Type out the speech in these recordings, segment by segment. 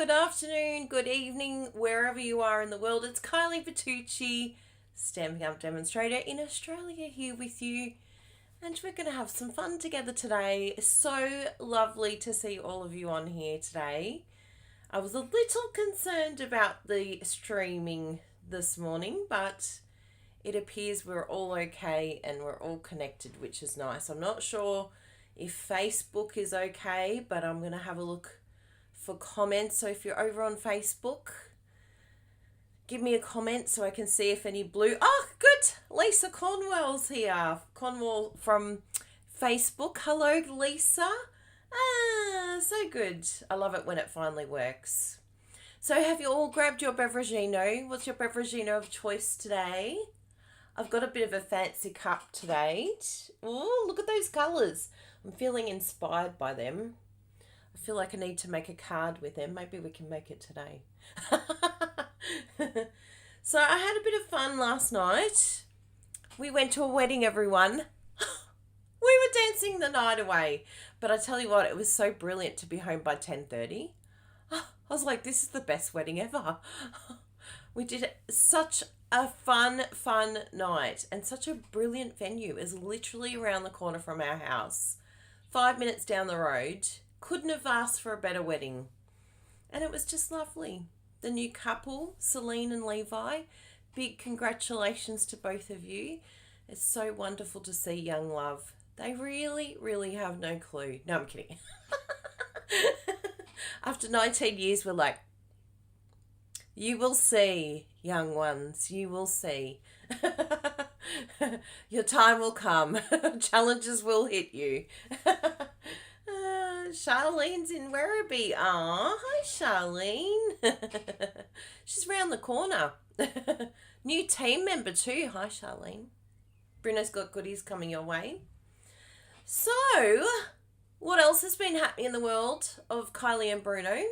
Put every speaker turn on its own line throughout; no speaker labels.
good afternoon, good evening, wherever you are in the world. It's Kylie Bertucci, Stamping Up Demonstrator in Australia, here with you. And we're going to have some fun together today. So lovely to see all of you on here today. I was a little concerned about the streaming this morning, but it appears we're all okay and we're all connected, which is nice. I'm not sure if Facebook is okay, but I'm going to have a look for comments. So if you're over on Facebook, give me a comment so I can see if any blue... Oh, good! Lisa Cornwell's here. Cornwell from Facebook. Hello, Lisa. So good. I love it when it finally works. So have you all grabbed your beveragino? What's your beveragino of choice today? I've got a bit of a fancy cup today. Oh, look at those colours. I'm feeling inspired by them. I feel like I need to make a card with them. Maybe we can make it today. So I had a bit of fun last night. We went to a wedding, everyone. We were dancing the night away. But I tell you what, it was so brilliant to be home by 10:30. I was like, this is the best wedding ever. We did such a fun night, and such a brilliant venue. Is literally around the corner from our house. 5 minutes down the road. Couldn't have asked for a better wedding. And it was just lovely. The new couple, Celine and Levi, big congratulations to both of you. It's so wonderful to see young love. They really, really have no clue. No, I'm kidding. After 19 years, we're like, you will see, young ones, you will see. Your time will come. Challenges will hit you. Charlene's in Werribee. Aw, hi Charlene. She's round the corner. New team member too. Hi Charlene. Bruno's got goodies coming your way. So, what else has been happening in the world of Kylie and Bruno?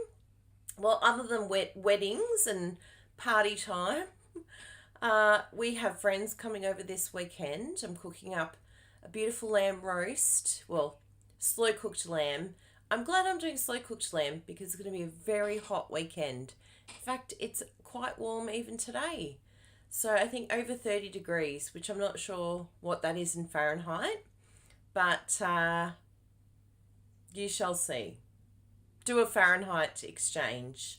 Well, other than weddings and party time, we have friends coming over this weekend. I'm cooking up a beautiful lamb roast. Well, slow cooked lamb. I'm glad I'm doing slow cooked lamb because it's going to be a very hot weekend. In fact, it's quite warm even today. So I think over 30 degrees, which I'm not sure what that is in Fahrenheit, but you shall see. Do a Fahrenheit exchange.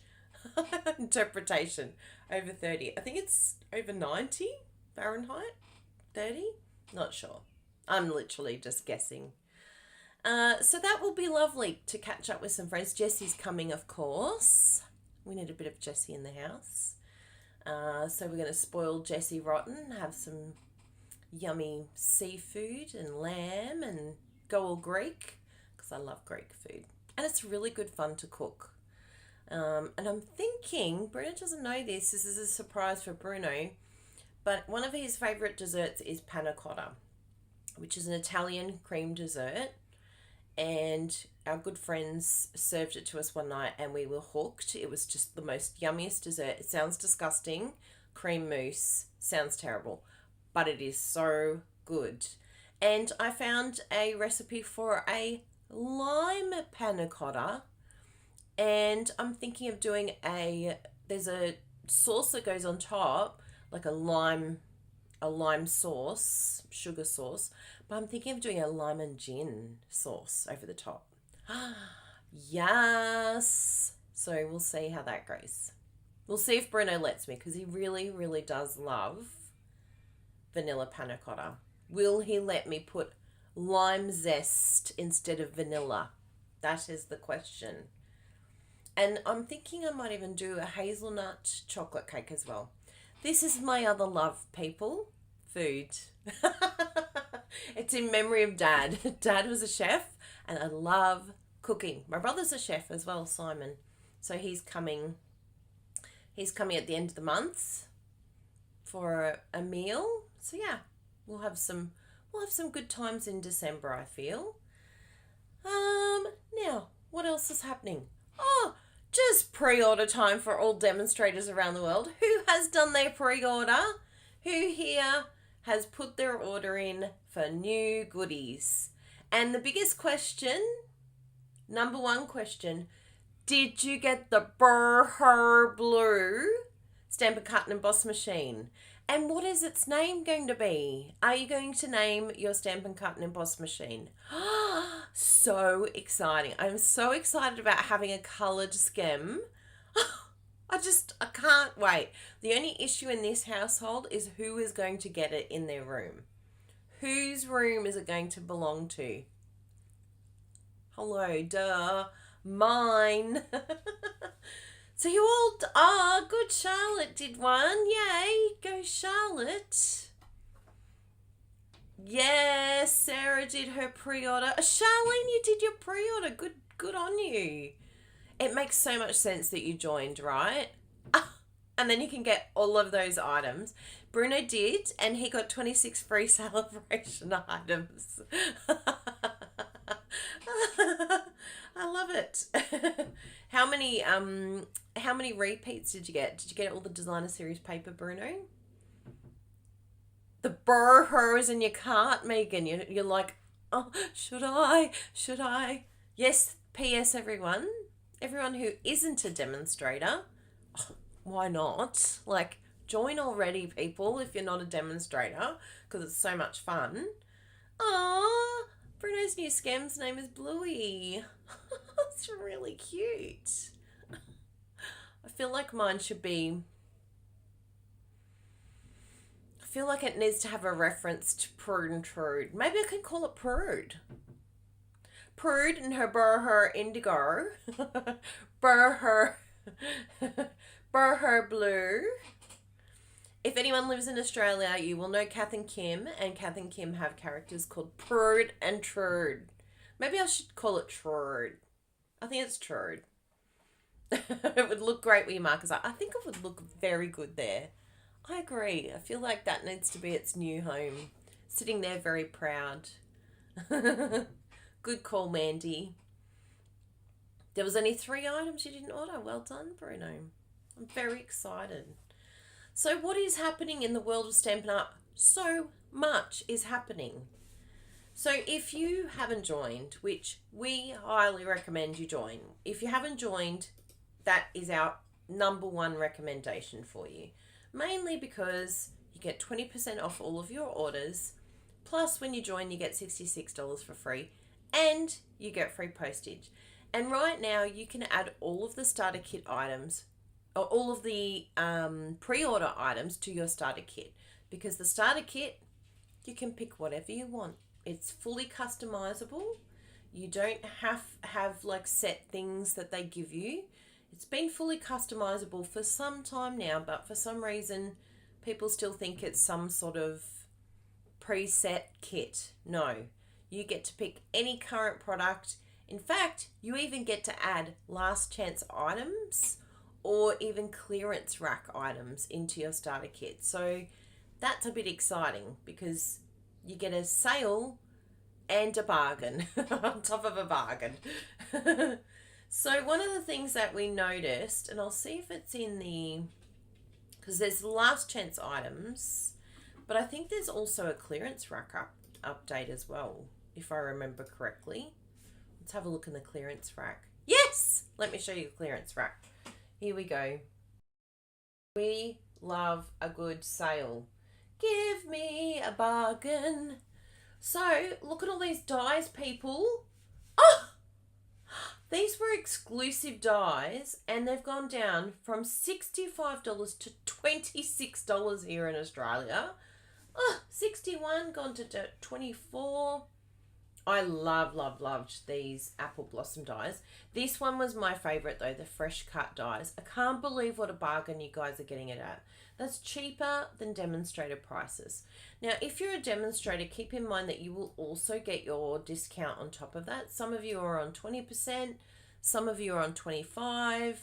Interpretation. Over 30. I think it's over 90 Fahrenheit. 30? Not sure. I'm literally just guessing. So that will be lovely to catch up with some friends. Jessie's coming, of course. We need a bit of Jessie in the house. So we're going to spoil Jessie rotten, have some yummy seafood and lamb and go all Greek, because I love Greek food. And it's really good fun to cook. And I'm thinking, Bruno doesn't know this is a surprise for Bruno, but one of his favourite desserts is panna cotta, which is an Italian cream dessert. And our good friends served it to us one night and we were hooked. It was just the most yummiest dessert. It sounds disgusting. Cream mousse. Sounds terrible. But it is so good. And I found a recipe for a lime panna cotta. And I'm thinking of doing there's a sauce that goes on top, like a lime sauce, sugar sauce, but I'm thinking of doing a lime and gin sauce over the top. Yes. So we'll see how that goes. We'll see if Bruno lets me, because he really, really does love vanilla panna cotta. Will he let me put lime zest instead of vanilla? That is the question. And I'm thinking I might even do a hazelnut chocolate cake as well. This is my other love, people. Food. It's in memory of Dad. Dad was a chef and I love cooking. My brother's a chef as well, Simon. So he's coming at the end of the month for a meal. So yeah, we'll have some good times in December, I feel. Now, what else is happening? Oh, just pre-order time for all demonstrators around the world. Who has done their pre-order? Who here has put their order in for new goodies? And the biggest question, number one question, Did you get the Bertucci blue Stampin' Cut and Emboss machine? And what is its name going to be? Are you going to name your Stampin' Cut and Emboss machine? So exciting. I'm so excited about having a coloured stem. I can't wait. The only issue in this household is who is going to get it in their room. Whose room is it going to belong to? Hello, duh. Mine. So you all, good, Charlotte did one. Yay, go Charlotte. Yes, Sarah did her pre-order. Charlene, you did your pre-order. Good on you. It makes so much sense that you joined, right? And then you can get all of those items. Bruno did, and he got 26 free celebration items. I love it. How many repeats did you get? Did you get all the designer series paper, Bruno? The Bertucci is in your cart, Megan. You're like, oh, should I? Yes, P.S. everyone who isn't a demonstrator, why not? Like, join already, people, if you're not a demonstrator, because it's so much fun. Aww, Bruno's new scam's name is Bluey. It's really cute. I feel like mine should be... I feel like it needs to have a reference to Prude and Trude. Maybe I can call it Prude. Prude and her Bertucci indigo. Bertucci blue. If anyone lives in Australia, you will know Kath and Kim have characters called Prude and Trude. Maybe I should call it Trude. I think it's Trude. It would look great with your markers. I think it would look very good there. I agree. I feel like that needs to be its new home. Sitting there very proud. Good call, Mandy. There was only 3 items you didn't order. Well done, Bruno. I'm very excited. So what is happening in the world of Stampin' Up? So much is happening. So if you haven't joined, which we highly recommend you join, if you haven't joined, that is our #1 recommendation for you. Mainly because you get 20% off all of your orders. Plus, when you join, you get $66 for free. And you get free postage. And right now, you can add all of the starter kit items, or all of the pre-order items to your starter kit. Because the starter kit, you can pick whatever you want. It's fully customizable. You don't have like set things that they give you. It's been fully customizable for some time now, but for some reason, people still think it's some sort of preset kit. No, you get to pick any current product. In fact, you even get to add last chance items or even clearance rack items into your starter kit. So that's a bit exciting because you get a sale and a bargain on top of a bargain. So one of the things that we noticed, and I'll see if it's in the, because there's last chance items, but I think there's also a clearance rack update as well, if I remember correctly. Let's have a look in the clearance rack. Yes! Let me show you the clearance rack. Here we go. We love a good sale. Give me a bargain. So, look at all these dies, people. Oh! These were exclusive dies, and they've gone down from $65 to $26 here in Australia. Oh, 61 gone to 24. I loved these apple blossom dies. This one was my favourite though, the fresh cut dies. I can't believe what a bargain you guys are getting it at. That's cheaper than demonstrator prices. Now, if you're a demonstrator, keep in mind that you will also get your discount on top of that. Some of you are on 20%, some of you are on 25%.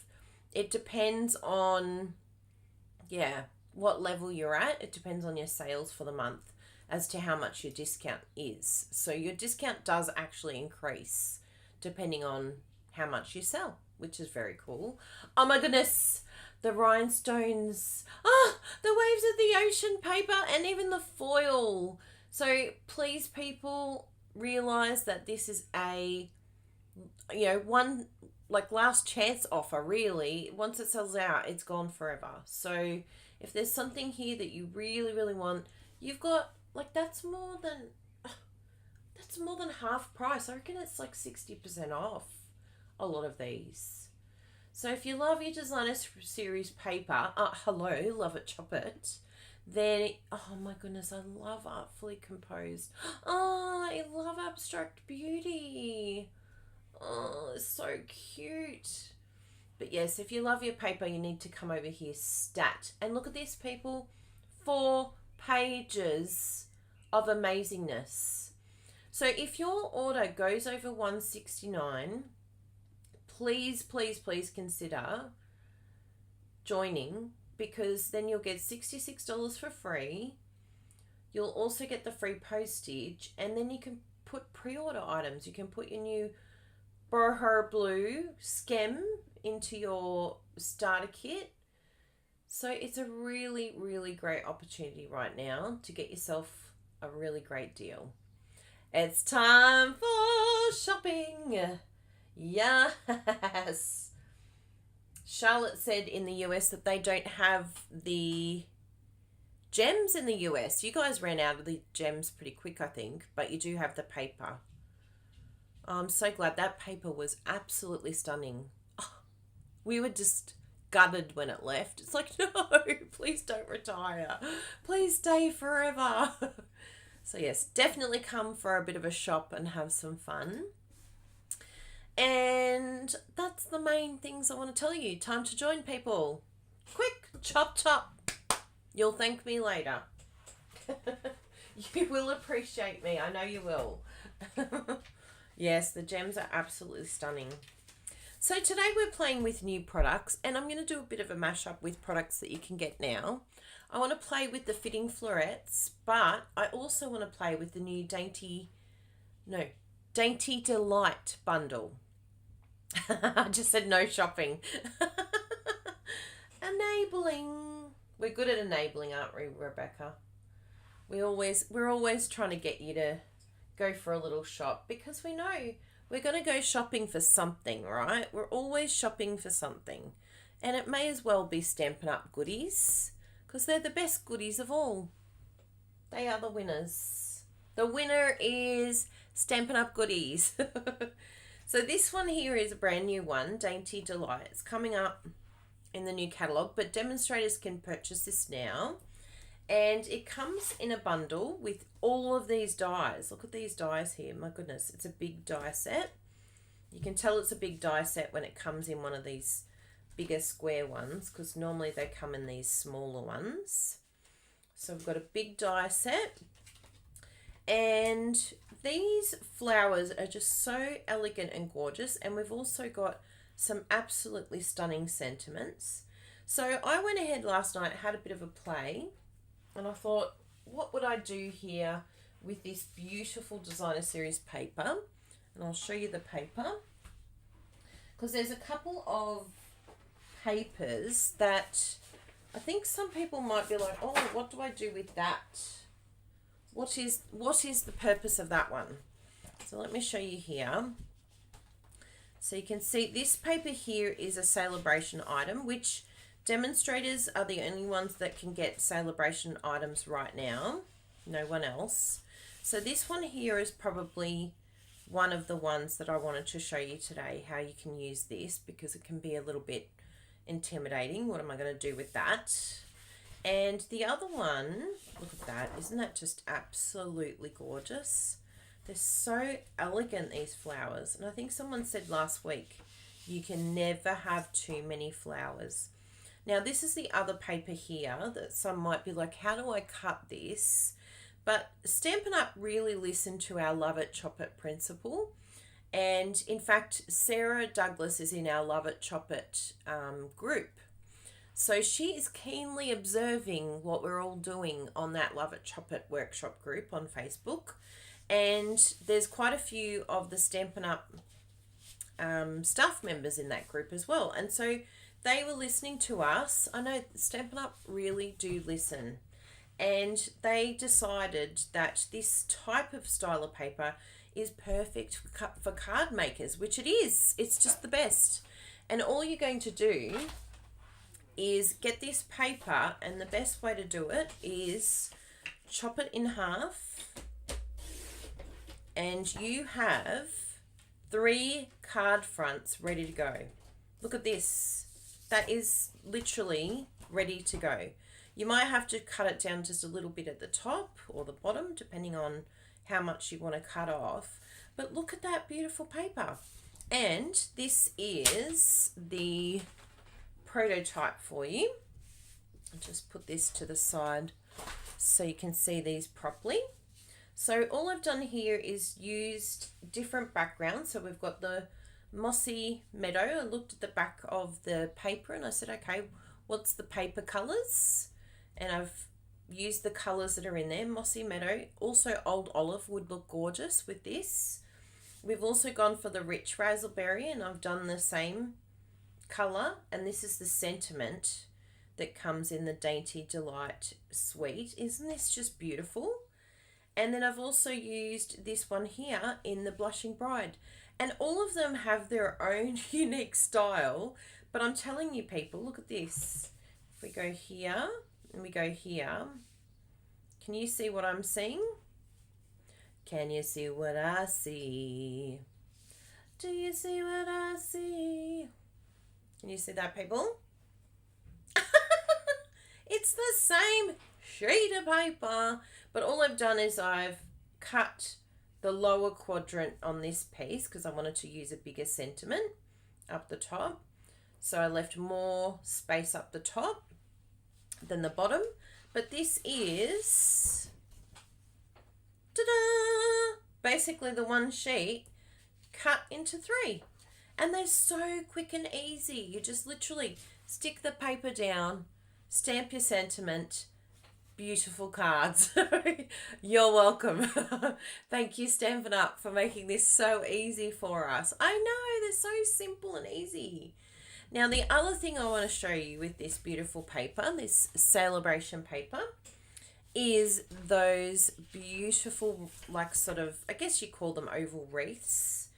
It depends on, what level you're at. It depends on your sales for the month as to how much your discount is. So your discount does actually increase depending on how much you sell, which is very cool. Oh my goodness, the rhinestones, the waves of the ocean paper, and even the foil. So please, people, realize that this is a, one like last chance offer, really. Once it sells out, it's gone forever. So if there's something here that you really, really want, you've got, like, that's more than half price. I reckon it's like 60% off a lot of these. So if you love your designer series paper, hello, Love It Chop It, then, oh my goodness, I love Artfully Composed. Oh, I love Abstract Beauty. Oh, it's so cute. But yes, if you love your paper, you need to come over here, stat. And look at this, people. 4 pages of amazingness. So if your order goes over $169, please, please, please consider joining, because then you'll get $66 for free. You'll also get the free postage, and then you can put pre-order items. You can put your new Boho Blue Skem into your starter kit. So it's a really, really great opportunity right now to get yourself a really great deal. It's time for shopping. Yes. Charlotte said in the US that they don't have the gems in the US. You guys ran out of the gems pretty quick, I think, but you do have the paper. I'm so glad. That paper was absolutely stunning. Oh, we were just gutted when it left. It's like, no, please don't retire. Please stay forever. So yes, definitely come for a bit of a shop and have some fun. And that's the main things I want to tell you. Time to join, people. Quick, chop, chop. You'll thank me later. You will appreciate me. I know you will. Yes, the gems are absolutely stunning. So today we're playing with new products, and I'm going to do a bit of a mashup with products that you can get now. I want to play with the fitting florets, but I also want to play with the new Dainty Delight bundle. I just said no shopping. Enabling. We're good at enabling, aren't we, Rebecca? We're always trying to get you to go for a little shop, because we know we're going to go shopping for something, right? We're always shopping for something. And it may as well be Stampin' Up! Goodies, because they're the best goodies of all. They are the winners. The winner is Stampin' Up! Goodies. So this one here is a brand new one, Dainty Delight. It's coming up in the new catalogue, but demonstrators can purchase this now. And it comes in a bundle with all of these dies. Look at these dies here. My goodness, it's a big die set. You can tell it's a big die set when it comes in one of these bigger square ones, because normally they come in these smaller ones. So we've got a big die set. And these flowers are just so elegant and gorgeous. And we've also got some absolutely stunning sentiments. So I went ahead last night, had a bit of a play. And I thought, what would I do here with this beautiful designer series paper? And I'll show you the paper. Because there's a couple of papers that I think some people might be like, oh, what do I do with that? What is the purpose of that one? So let me show you here. So you can see this paper here is a celebration item, which demonstrators are the only ones that can get celebration items right now. No one else. So this one here is probably one of the ones that I wanted to show you today, how you can use this, because it can be a little bit intimidating. What am I going to do with that? And the other one, look at that. Isn't that just absolutely gorgeous? They're so elegant, these flowers. And I think someone said last week, you can never have too many flowers. Now, this is the other paper here that some might be like, how do I cut this? But Stampin' Up! Really listened to our Love It, Chop It principle. And in fact, Sarah Douglas is in our Love It, Chop It group. So she is keenly observing what we're all doing on that Love It, Chop It workshop group on Facebook. And there's quite a few of the Stampin' Up! Staff members in that group as well. And so they were listening to us. I know Stampin' Up! Really do listen. And they decided that this type of style of paper is perfect for card makers, which it is. It's just the best. And all you're going to do is get this paper, and the best way to do it is chop it in half, and you have 3 card fronts ready to go. Look at this. That is literally ready to go. You might have to cut it down just a little bit at the top or the bottom, depending on how much you want to cut off. But look at that beautiful paper. And this is the prototype for you. I'll just put this to the side so you can see these properly. So all I've done here is used different backgrounds. So we've got the mossy meadow. I looked at the back of the paper and I said, okay, what's the paper colours? And I've used the colours that are in there. Mossy meadow. Also old olive would look gorgeous with this. We've also gone for the rich raspberry, and I've done the same colour. And this is the sentiment that comes in the Dainty Delight suite. Isn't this just beautiful? And then I've also used this one here in the Blushing Bride. And all of them have their own unique style. But I'm telling you people, look at this. If we go here and we go here, can you see what I'm seeing? Can you see what I see? Do you see what I see? Can you see that, people? It's the same sheet of paper, but all I've done is I've cut the lower quadrant on this piece because I wanted to use a bigger sentiment up the top. So I left more space up the top than the bottom. But this is, ta-da! Basically the one sheet cut into 3. And they're so quick and easy. You just literally stick the paper down, stamp your sentiment. Beautiful cards. You're welcome. Thank you, Stampin' Up, for making this so easy for us. I know, they're so simple and easy. Now, the other thing I want to show you with this beautiful paper, this celebration paper, is those beautiful, like sort of, I guess you call them oval wreaths.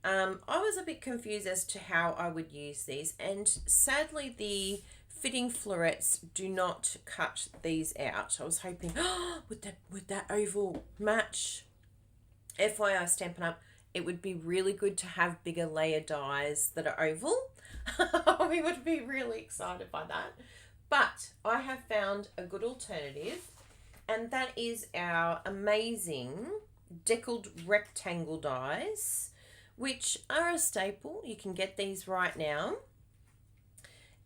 I was a bit confused as to how I would use these, and sadly the fitting florets do not cut these out. I was hoping, would that oval match? FYI, Stampin' Up, it would be really good to have bigger layer dies that are oval. We would be really excited by that. But I have found a good alternative, and that is our amazing deckled rectangle dies, which are a staple. You can get these right now.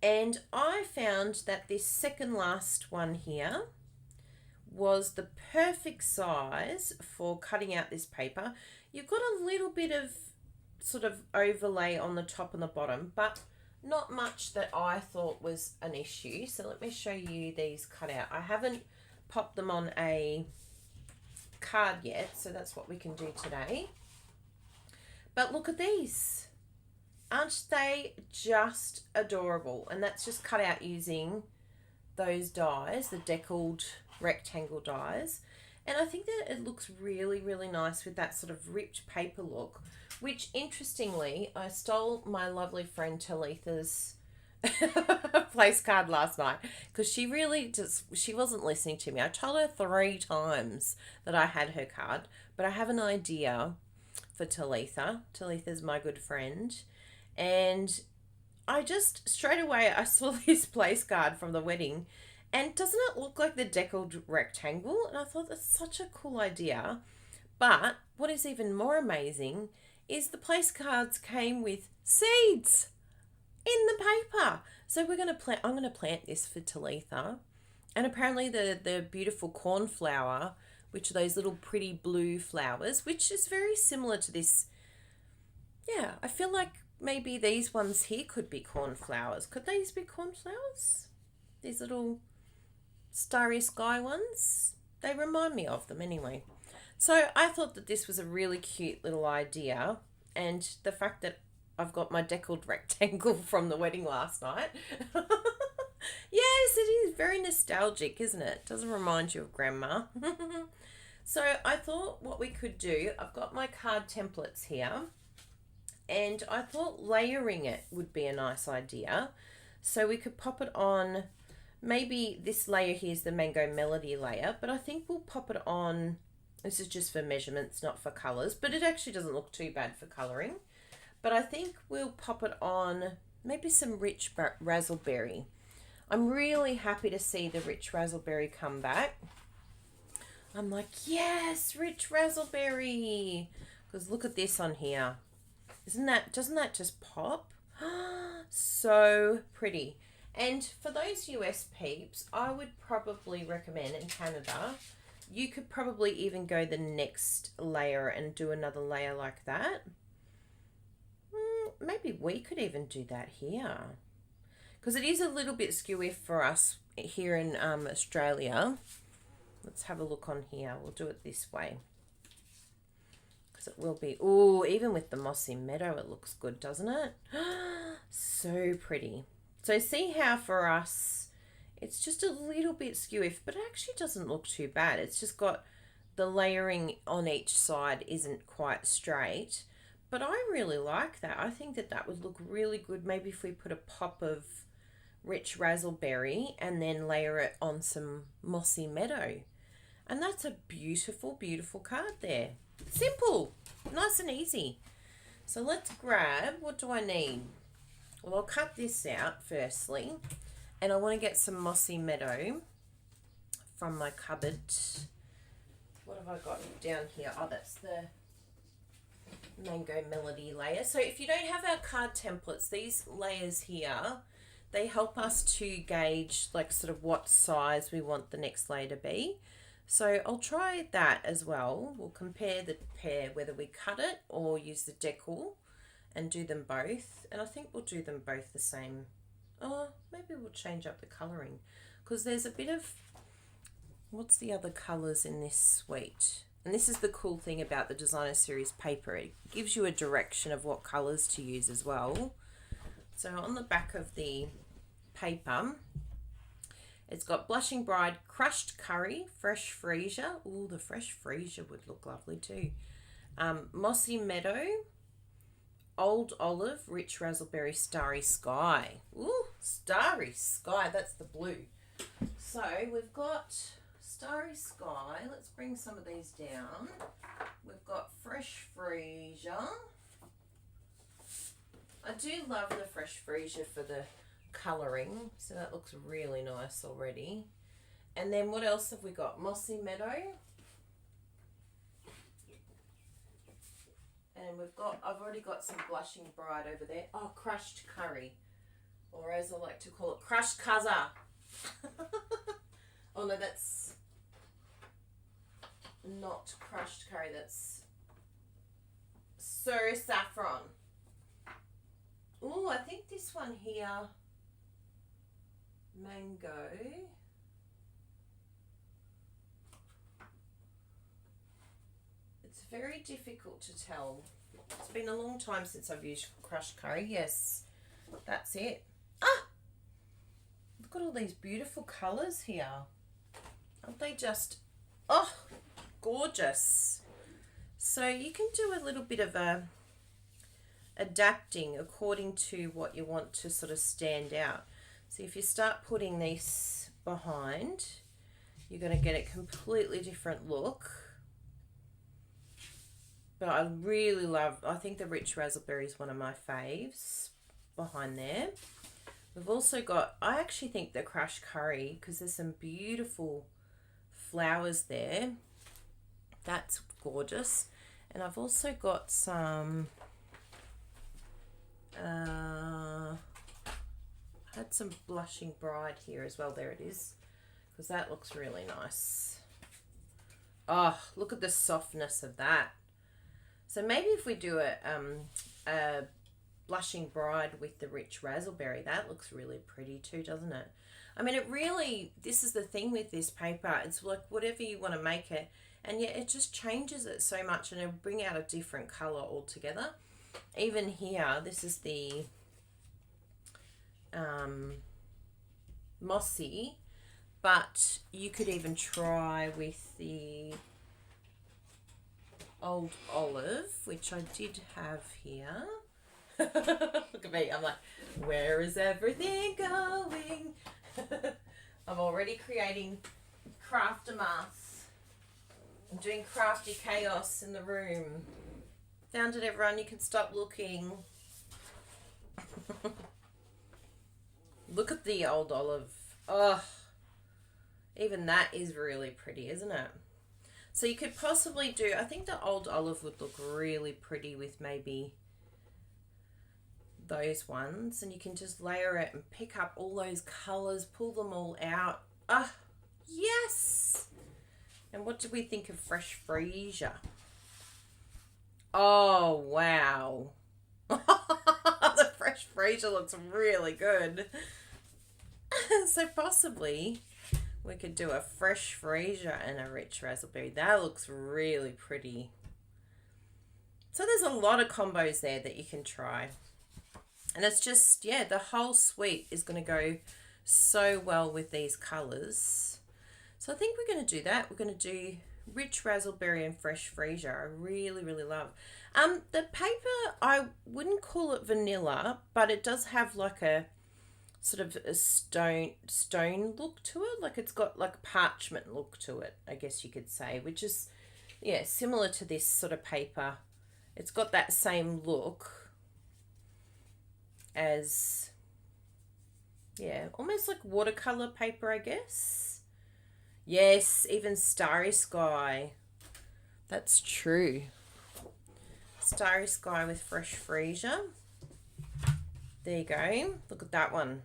And I found that this second last one here was the perfect size for cutting out this paper. You've got a little bit of sort of overlay on the top and the bottom, but not much that I thought was an issue. So let me show you these cut out. I haven't popped them on a card yet, so that's what we can do today. But look at these. Aren't they just adorable? And that's just cut out using those dies, the deckled rectangle dies. And I think that it looks really, really nice with that sort of ripped paper look, which interestingly, I stole my lovely friend Talitha's place card last night because she really she wasn't listening to me. I told her 3 times that I had her card, but I have an idea for Talitha. Talitha's my good friend. And I just, straight away, I saw this place card from the wedding, and doesn't it look like the deckled rectangle? And I thought that's such a cool idea. But what is even more amazing is the place cards came with seeds in the paper. So I'm going to plant this for Talitha. And apparently the beautiful cornflower, which are those little pretty blue flowers, which is very similar to this. Yeah, I feel like maybe these ones here could be cornflowers. Could these be cornflowers? These little starry sky ones? They remind me of them anyway. So I thought that this was a really cute little idea. And the fact that I've got my deckled rectangle from the wedding last night. Yes, it is very nostalgic, isn't it? Doesn't remind you of grandma. So I thought what we could do, I've got my card templates here, and I thought layering it would be a nice idea. So we could pop it on, maybe this layer here is the Mango Melody layer, but I think we'll pop it on, this is just for measurements, not for colours, but it actually doesn't look too bad for colouring. But I think we'll pop it on maybe some rich raspberry. I'm really happy to see the rich raspberry come back. I'm like, yes, rich raspberry. Because look at this on here. Doesn't that just pop? So pretty. And for those US peeps, I would probably recommend, in Canada, you could probably even go the next layer and do another layer like that. Maybe we could even do that here. Because it is a little bit skewy for us here in Australia. Let's have a look on here. We'll do it this way. Because it will be... Oh, even with the mossy meadow, it looks good, doesn't it? So pretty. So see how for us, it's just a little bit skewy, but it actually doesn't look too bad. It's just got the layering on each side isn't quite straight. But I really like that. I think that that would look really good. Maybe if we put a pop of rich raspberry and then layer it on some mossy meadow. And that's a beautiful, beautiful card there. Simple, nice and easy. So let's grab, what do I need? Well, I'll cut this out firstly. And I want to get some mossy meadow from my cupboard. What have I got down here? Oh, that's the Mango Melody layer. So if you don't have our card templates, these layers here, they help us to gauge like sort of what size we want the next layer to be. So I'll try that as well. We'll compare the pair, whether we cut it or use the decal and do them both. And I think we'll do them both the same. Oh, maybe we'll change up the colouring because there's a bit of, what's the other colours in this suite? And this is the cool thing about the designer series paper. It gives you a direction of what colours to use as well. So on the back of the paper, it's got Blushing Bride, Crushed Curry, Fresh Freesia. Ooh, the Fresh Freesia would look lovely too. Mossy Meadow, Old Olive, Rich Raspberry, Starry Sky. Ooh, Starry Sky, that's the blue. So we've got Starry Sky. Let's bring some of these down. We've got Fresh Freesia. I do love the Fresh Freesia for the colouring, so that looks really nice already. And then what else have we got? Mossy Meadow. And I've already got some Blushing Bride over there. Oh, Crushed Curry. Or as I like to call it, Crushed Cuzza. Oh no, that's not Crushed Curry, that's Sir Saffron. Oh, I think this one here, Mango. It's very difficult to tell. It's been a long time since I've used Crushed Curry. Yes, that's it. Ah! Look at all these beautiful colours here. Aren't they just, oh, gorgeous. So you can do a little bit of adapting according to what you want to sort of stand out. So if you start putting this behind, you're going to get a completely different look. But I really love, I think the Rich Raspberry is one of my faves behind there. We've also got, I actually think the Crushed Curry, because there's some beautiful flowers there. That's gorgeous. And I've also got some, I had some Blushing Bride here as well. There it is, because that looks really nice. Oh, look at the softness of that. So maybe if we do a Blushing Bride with the Rich Raspberry, that looks really pretty too, doesn't it? I mean, it really, this is the thing with this paper. It's like whatever you want to make it, and yet it just changes it so much, and it'll bring out a different colour altogether. Even here, this is the mossy, but you could even try with the old olive, which I did have here. Look at me, I'm like, where is everything going? I'm already creating craftamas. I'm doing crafty chaos in the room. Found it, everyone, you can stop looking. Look at the old olive. Oh, even that is really pretty, isn't it? So you could possibly do, I think the old olive would look really pretty with maybe those ones, and you can just layer it and pick up all those colors, pull them all out. Ah, yes. And what do we think of fresh freesia? Oh, wow. The fresh freesia looks really good. So possibly we could do a fresh freesia and a rich raspberry. That looks really pretty. So there's a lot of combos there that you can try. And it's just, yeah, the whole suite is going to go so well with these colours. So I think we're going to do that. We're going to do rich raspberry and fresh freesia. I really, really love. The paper, I wouldn't call it vanilla, but it does have like a sort of a stone look to it. Like it's got like a parchment look to it, I guess you could say, which is, yeah, similar to this sort of paper. It's got that same look as, yeah, almost like watercolor paper, I guess. Yes, even Starry Sky. That's true. Starry Sky with fresh freesia. There you go. Look at that one.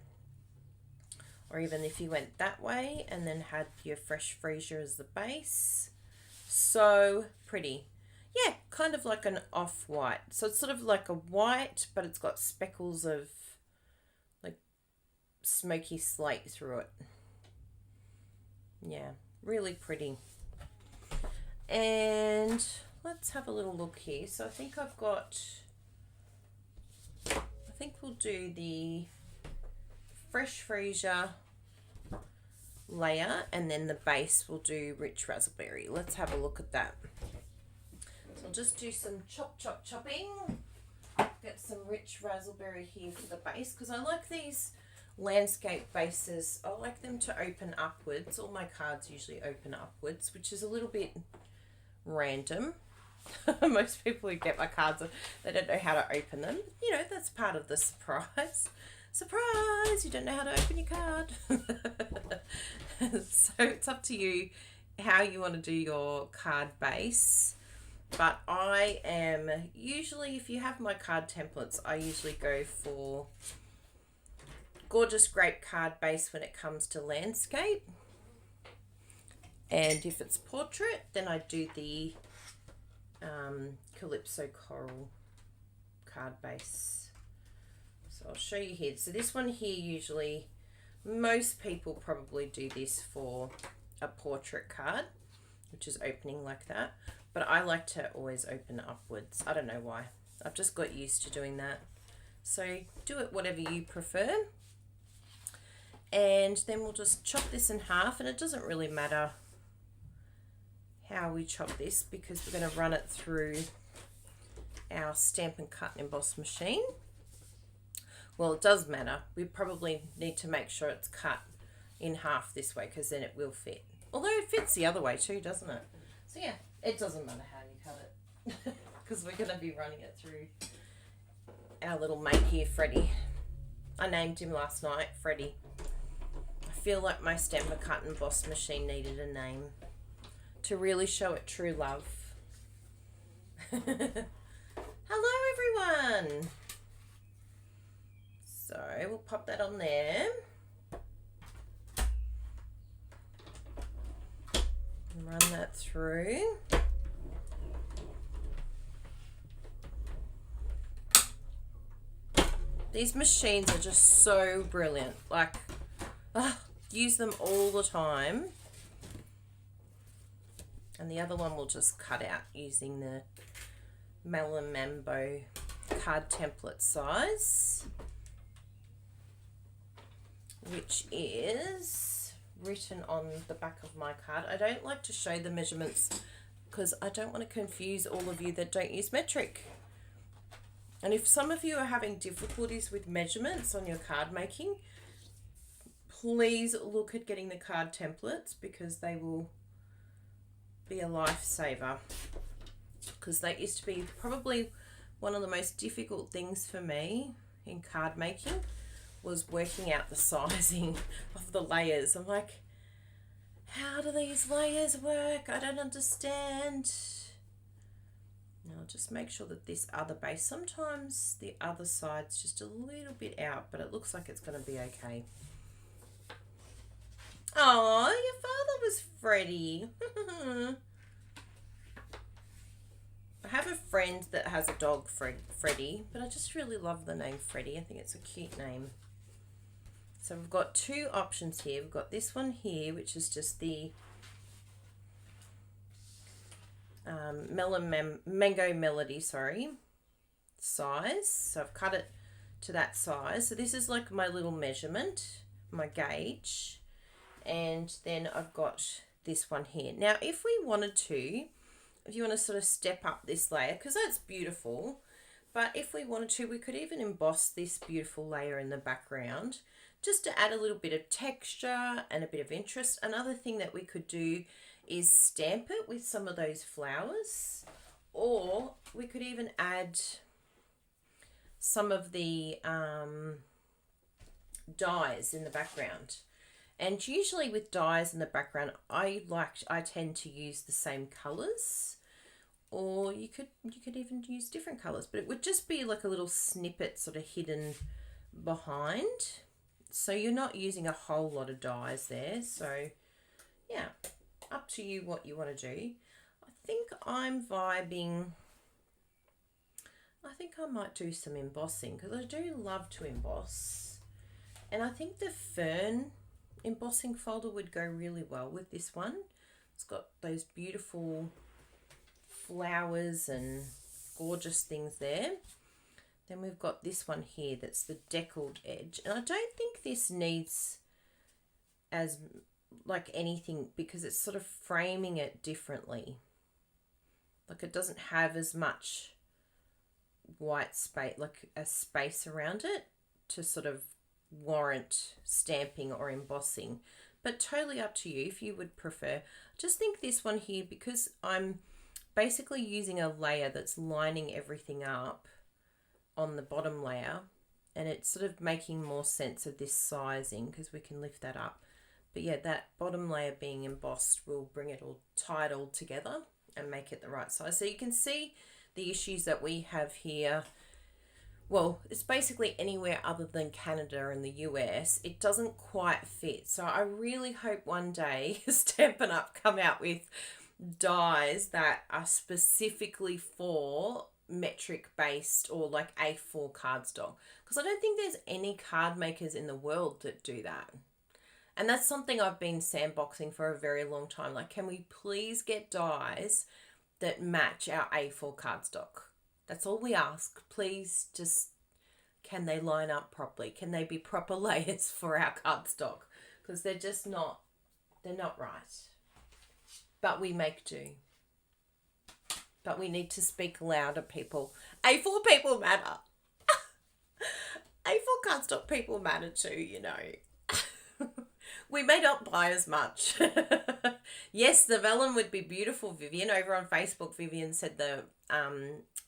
Or even if you went that way and then had your fresh freesia as the base. So pretty. Yeah, kind of like an off-white. So it's sort of like a white, but it's got speckles of like smoky slate through it. Yeah, really pretty. And let's have a little look here. So I think we'll do the fresh freesia layer, and then the base will do rich raspberry. Let's have a look at that. So I'll just do some chopping. Get some rich raspberry here for the base, because I like these landscape bases. I like them to open upwards. All my cards usually open upwards, which is a little bit random. Most people who get my cards, they don't know how to open them. You know, that's part of the surprise. Surprise! You don't know how to open your card. So it's up to you how you want to do your card base. But I am usually, if you have my card templates, I usually go for gorgeous grape card base when it comes to landscape. And if it's portrait, then I do the Calypso Coral card base. So I'll show you here. So this one here, usually most people probably do this for a portrait card, which is opening like that. But I like to always open upwards. I don't know why. I've just got used to doing that. So do it whatever you prefer. And then we'll just chop this in half, and it doesn't really matter how we chop this because we're going to run it through our Stamp and Cut and Emboss machine. Well, it does matter. We probably need to make sure it's cut in half this way because then it will fit. Although it fits the other way too, doesn't it? So yeah, it doesn't matter how you cut it because we're going to be running it through our little mate here, Freddie. I named him last night, Freddie. I feel like my Stamp and Cut and Emboss machine needed a name to really show it true love. Hello everyone! So we'll pop that on there. And run that through. These machines are just so brilliant. Like, use them all the time. And the other one will just cut out using the Melon Mambo card template size, which is written on the back of my card. I don't like to show the measurements because I don't want to confuse all of you that don't use metric. And if some of you are having difficulties with measurements on your card making, please look at getting the card templates, because they will be a lifesaver. Because they used to be probably one of the most difficult things for me in card making, was working out the sizing of the layers. I'm like, how do these layers work? I don't understand. Now I'll just make sure that this other base, sometimes the other side's just a little bit out, but it looks like it's going to be okay. Oh, your father was Freddie. I have a friend that has a dog, Freddie, but I just really love the name Freddie. I think it's a cute name. So we've got two options here. We've got this one here, which is just the Mango Melody, size. So I've cut it to that size. So this is like my little measurement, my gauge. And then I've got this one here. Now, if we wanted to, if you want to sort of step up this layer, because that's beautiful, but if we wanted to, we could even emboss this beautiful layer in the background, just to add a little bit of texture and a bit of interest. Another thing that we could do is stamp it with some of those flowers, or we could even add some of the dies in the background. And usually with dies in the background, I tend to use the same colors, or you could even use different colors, but it would just be like a little snippet sort of hidden behind. So you're not using a whole lot of dies there. So yeah, up to you what you want to do. I think I'm vibing. I think I might do some embossing, because I do love to emboss. And I think the fern embossing folder would go really well with this one. It's got those beautiful flowers and gorgeous things there. Then we've got this one here that's the deckled edge, and I don't think this needs as like anything, because it's sort of framing it differently. Like it doesn't have as much white space, like a space around it to sort of warrant stamping or embossing, but totally up to you if you would prefer. I just think this one here, because I'm basically using a layer that's lining everything up on the bottom layer, and it's sort of making more sense of this sizing, because we can lift that up. But yeah, that bottom layer being embossed will bring it all tied all together and make it the right size. So you can see the issues that we have here. Well, it's basically anywhere other than Canada and the US, it doesn't quite fit. So I really hope one day Stampin' Up come out with dies that are specifically for metric based or like A4 cardstock, because I don't think there's any card makers in the world that do that. And that's something I've been sandboxing for a very long time. Like, can we please get dies that match our A4 cardstock? That's all we ask. Please, just, can they line up properly? Can they be proper layers for our cardstock? Because they're just not, they're not right. But we make do. But we need to speak louder, people. A4 people matter. A4 cardstock people matter too, you know. We may not buy as much. Yes, the vellum would be beautiful, Vivian. Over on Facebook, Vivian said the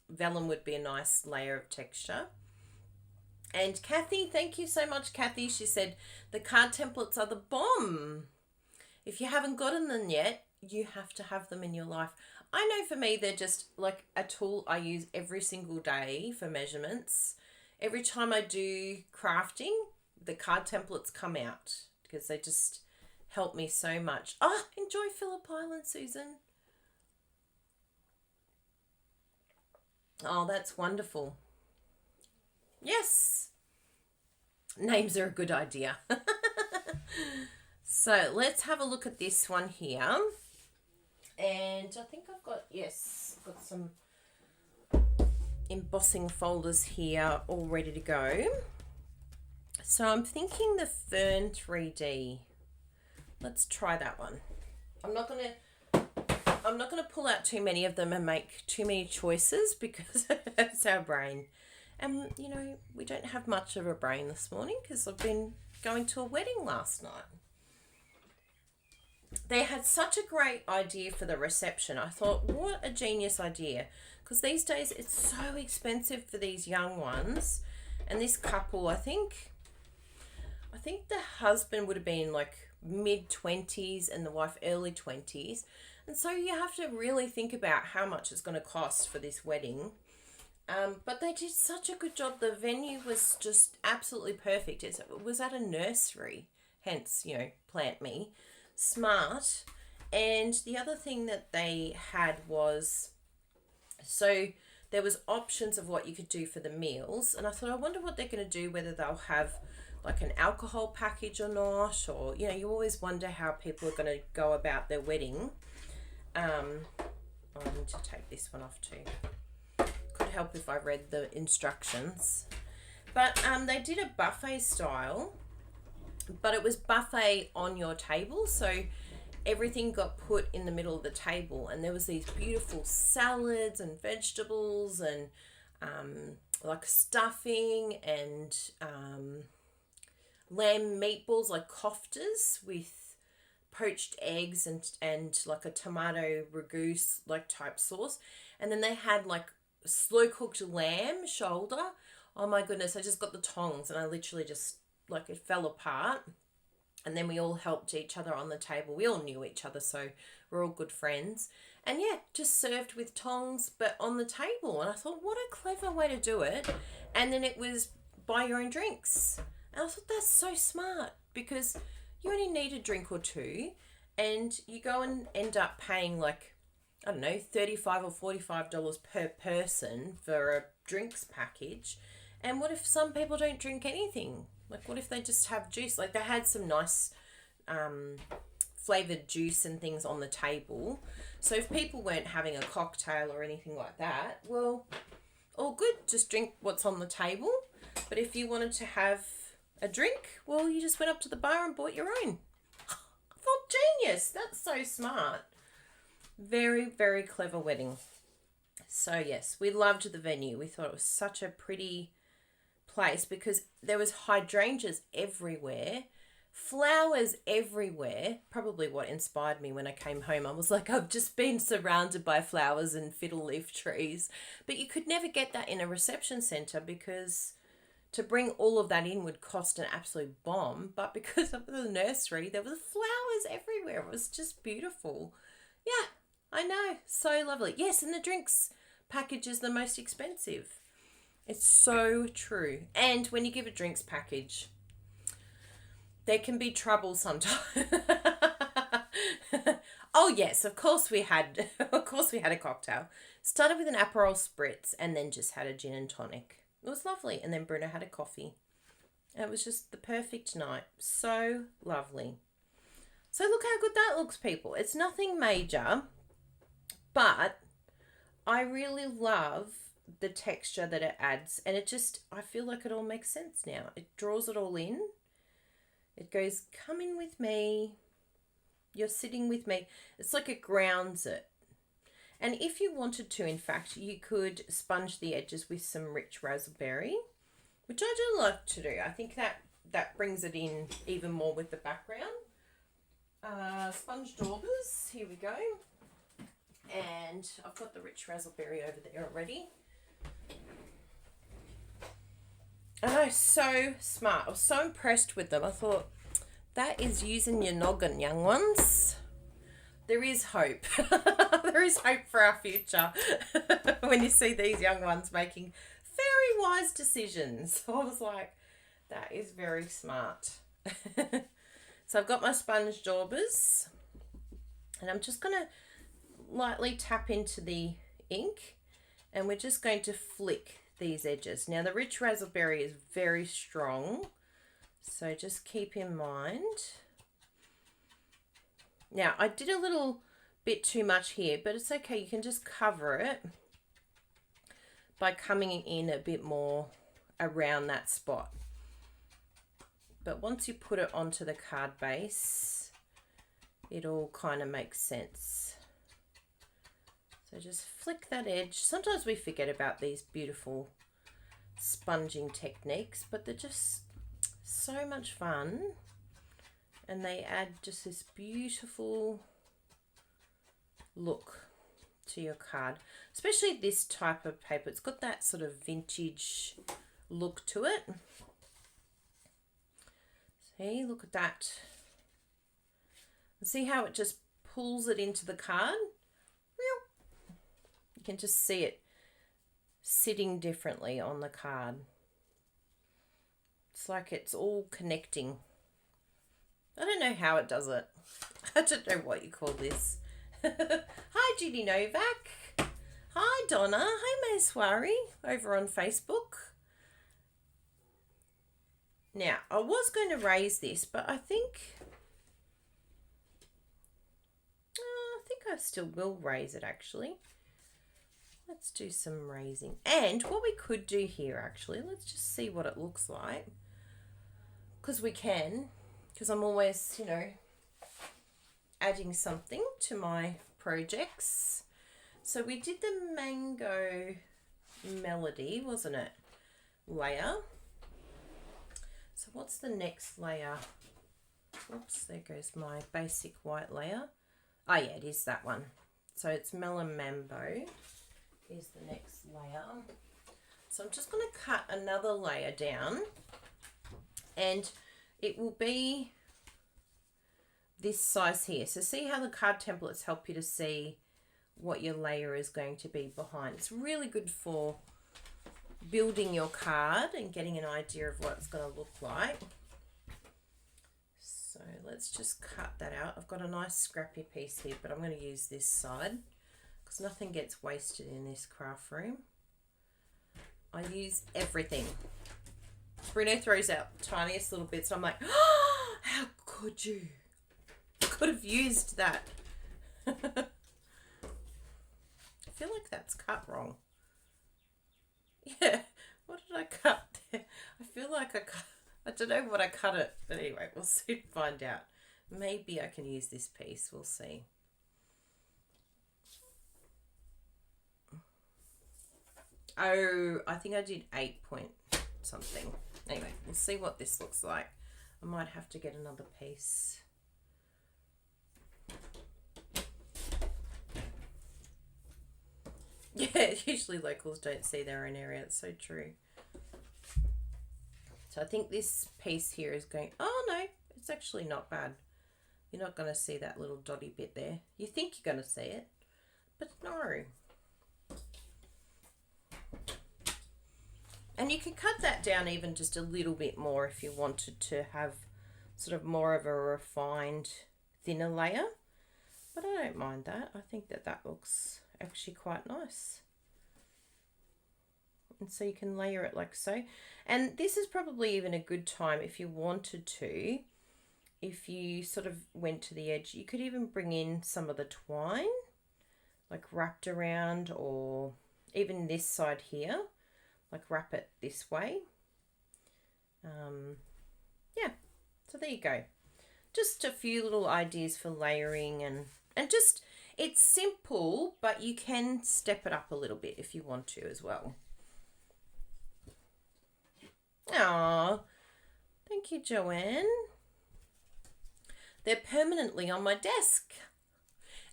vellum would be a nice layer of texture. And Kathy, thank you so much, Kathy. She said the card templates are the bomb. If you haven't gotten them yet, you have to have them in your life. I know for me, they're just like a tool I use every single day for measurements. Every time I do crafting, the card templates come out, because they just help me so much. Oh, enjoy Phillip Island, Susan. Oh, that's wonderful. Yes. Names are a good idea. So let's have a look at this one here. And I think I've got, yes, got some embossing folders here all ready to go. So I'm thinking the Fern 3D. Let's try that one. I'm not going to I'm not going to pull out too many of them and make too many choices because it's our brain. And, you know, we don't have much of a brain this morning because I've been going to a wedding last night. They had such a great idea for the reception. I thought, what a genius idea. Because these days it's so expensive for these young ones. And this couple, I think the husband would have been like mid-20s and the wife early 20s. And so you have to really think about how much it's going to cost for this wedding. But they did such a good job. The venue was just absolutely perfect. It was at a nursery, hence, you know, plant me. Smart. And the other thing that they had was, so there was options of what you could do for the meals. And I thought, I wonder what they're going to do, whether they'll have like an alcohol package or not. Or, you know, you always wonder how people are going to go about their wedding. I need to take this one off too. Could help if I read the instructions. But they did a buffet style, but it was buffet on your table. So everything got put in the middle of the table, and there was these beautiful salads and vegetables and like stuffing and lamb meatballs, like koftas with poached eggs and like a tomato ragu like type sauce. And then they had like slow cooked lamb shoulder. Oh my goodness, I just got the tongs and I literally just, like, it fell apart. And then we all helped each other on the table. We all knew each other, so we're all good friends. And yeah, just served with tongs, but on the table. And I thought, what a clever way to do it. And then it was buy your own drinks. And I thought, that's so smart, because you only need a drink or two, and you go and end up paying like, I don't know, $35 or $45 per person for a drinks package. And what if some people don't drink anything? Like, what if they just have juice? Like, they had some nice flavoured juice and things on the table. So if people weren't having a cocktail or anything like that, well, all good. Just drink what's on the table. But if you wanted to have a drink, well, you just went up to the bar and bought your own. I thought, genius. That's so smart. Very, very clever wedding. So yes, we loved the venue. We thought it was such a pretty place because there was hydrangeas everywhere, flowers everywhere. Probably what inspired me when I came home. I was like, I've just been surrounded by flowers and fiddle leaf trees. But you could never get that in a reception centre, because to bring all of that in would cost an absolute bomb. But because of the nursery, there was flowers everywhere. It was just beautiful. Yeah, I know. So lovely. Yes, and the drinks package is the most expensive. It's so true. And when you give a drinks package, there can be trouble sometimes. Oh yes, of course we had a cocktail. Started with an Aperol spritz and then just had a gin and tonic. It was lovely. And then Bruno had a coffee. It was just the perfect night. So lovely. So look how good that looks, people. It's nothing major, but I really love the texture that it adds. And it just, I feel like it all makes sense now. It draws it all in. It goes, come in with me. You're sitting with me. It's like it grounds it. And if you wanted to, in fact, you could sponge the edges with some rich raspberry, which I do love to do. I think that brings it in even more with the background. Sponge daubers, here we go. And I've got the rich raspberry over there already. I know, so smart. I was so impressed with them. I thought, that is using your noggin, young ones. There is hope. There is hope for our future when you see these young ones making very wise decisions. So I was like, that is very smart. So I've got my sponge daubers, and I'm just going to lightly tap into the ink, and we're just going to flick these edges. Now the rich raspberry is very strong, so just keep in mind. Now, I did a little bit too much here, but it's okay. You can just cover it by coming in a bit more around that spot. But once you put it onto the card base, it all kind of makes sense. So just flick that edge. Sometimes we forget about these beautiful sponging techniques, but they're just so much fun, and they add just this beautiful look to your card, especially this type of paper. It's got that sort of vintage look to it. See, look at that. And see how it just pulls it into the card? You can just see it sitting differently on the card. It's like it's all connecting. I don't know how it does it. I don't know what you call this. Hi, Judy Novak. Hi, Donna. Hi, Maswari, over on Facebook. Now, I was going to raise this, but I think I still will raise it, actually. Let's do some raising. And what we could do here, actually, let's just see what it looks like. Because we can, because I'm always, you know, adding something to my projects. So we did the mango melody, wasn't it? Layer. So what's the next layer? Oops, there goes my basic white layer. Oh yeah, it is that one. So it's melon mambo is the next layer. So I'm just going to cut another layer down, and it will be this size here. So see how the card templates help you to see what your layer is going to be behind. It's really good for building your card and getting an idea of what it's going to look like. So let's just cut that out. I've got a nice scrappy piece here, but I'm going to use this side because nothing gets wasted in this craft room. I use everything. Bruno throws out the tiniest little bits. I'm like, oh, how could you? Could have used that. I feel like that's cut wrong. Yeah, what did I cut there? I feel like I don't know what I cut it, but anyway, we'll soon find out. Maybe I can use this piece, we'll see. Oh, I think I did 8 point something. Anyway, we'll see what this looks like. I might have to get another piece. Yeah, usually locals don't see their own area. It's so true. So I think this piece here is going... Oh, no, it's actually not bad. You're not going to see that little dotty bit there. You think you're going to see it, but no. And you can cut that down even just a little bit more if you wanted to have sort of more of a refined, thinner layer. But I don't mind that. I think that that looks actually quite nice. And so you can layer it like so. And this is probably even a good time if you wanted to. If you sort of went to the edge, you could even bring in some of the twine, like wrapped around, or even this side here. Like wrap it this way. Yeah, so there you go. Just a few little ideas for layering and just, it's simple, but you can step it up a little bit if you want to as well. Aww, thank you, Joanne. They're permanently on my desk.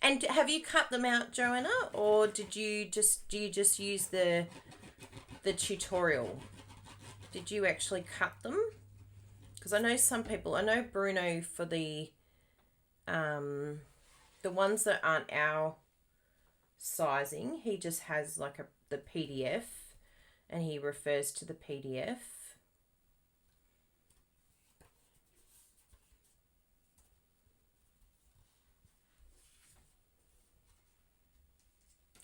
And have you cut them out, Joanna, or do you just use the tutorial? Did you actually cut them? Because I know some people, I know Bruno for the ones that aren't our sizing, he just has like the PDF and he refers to the PDF.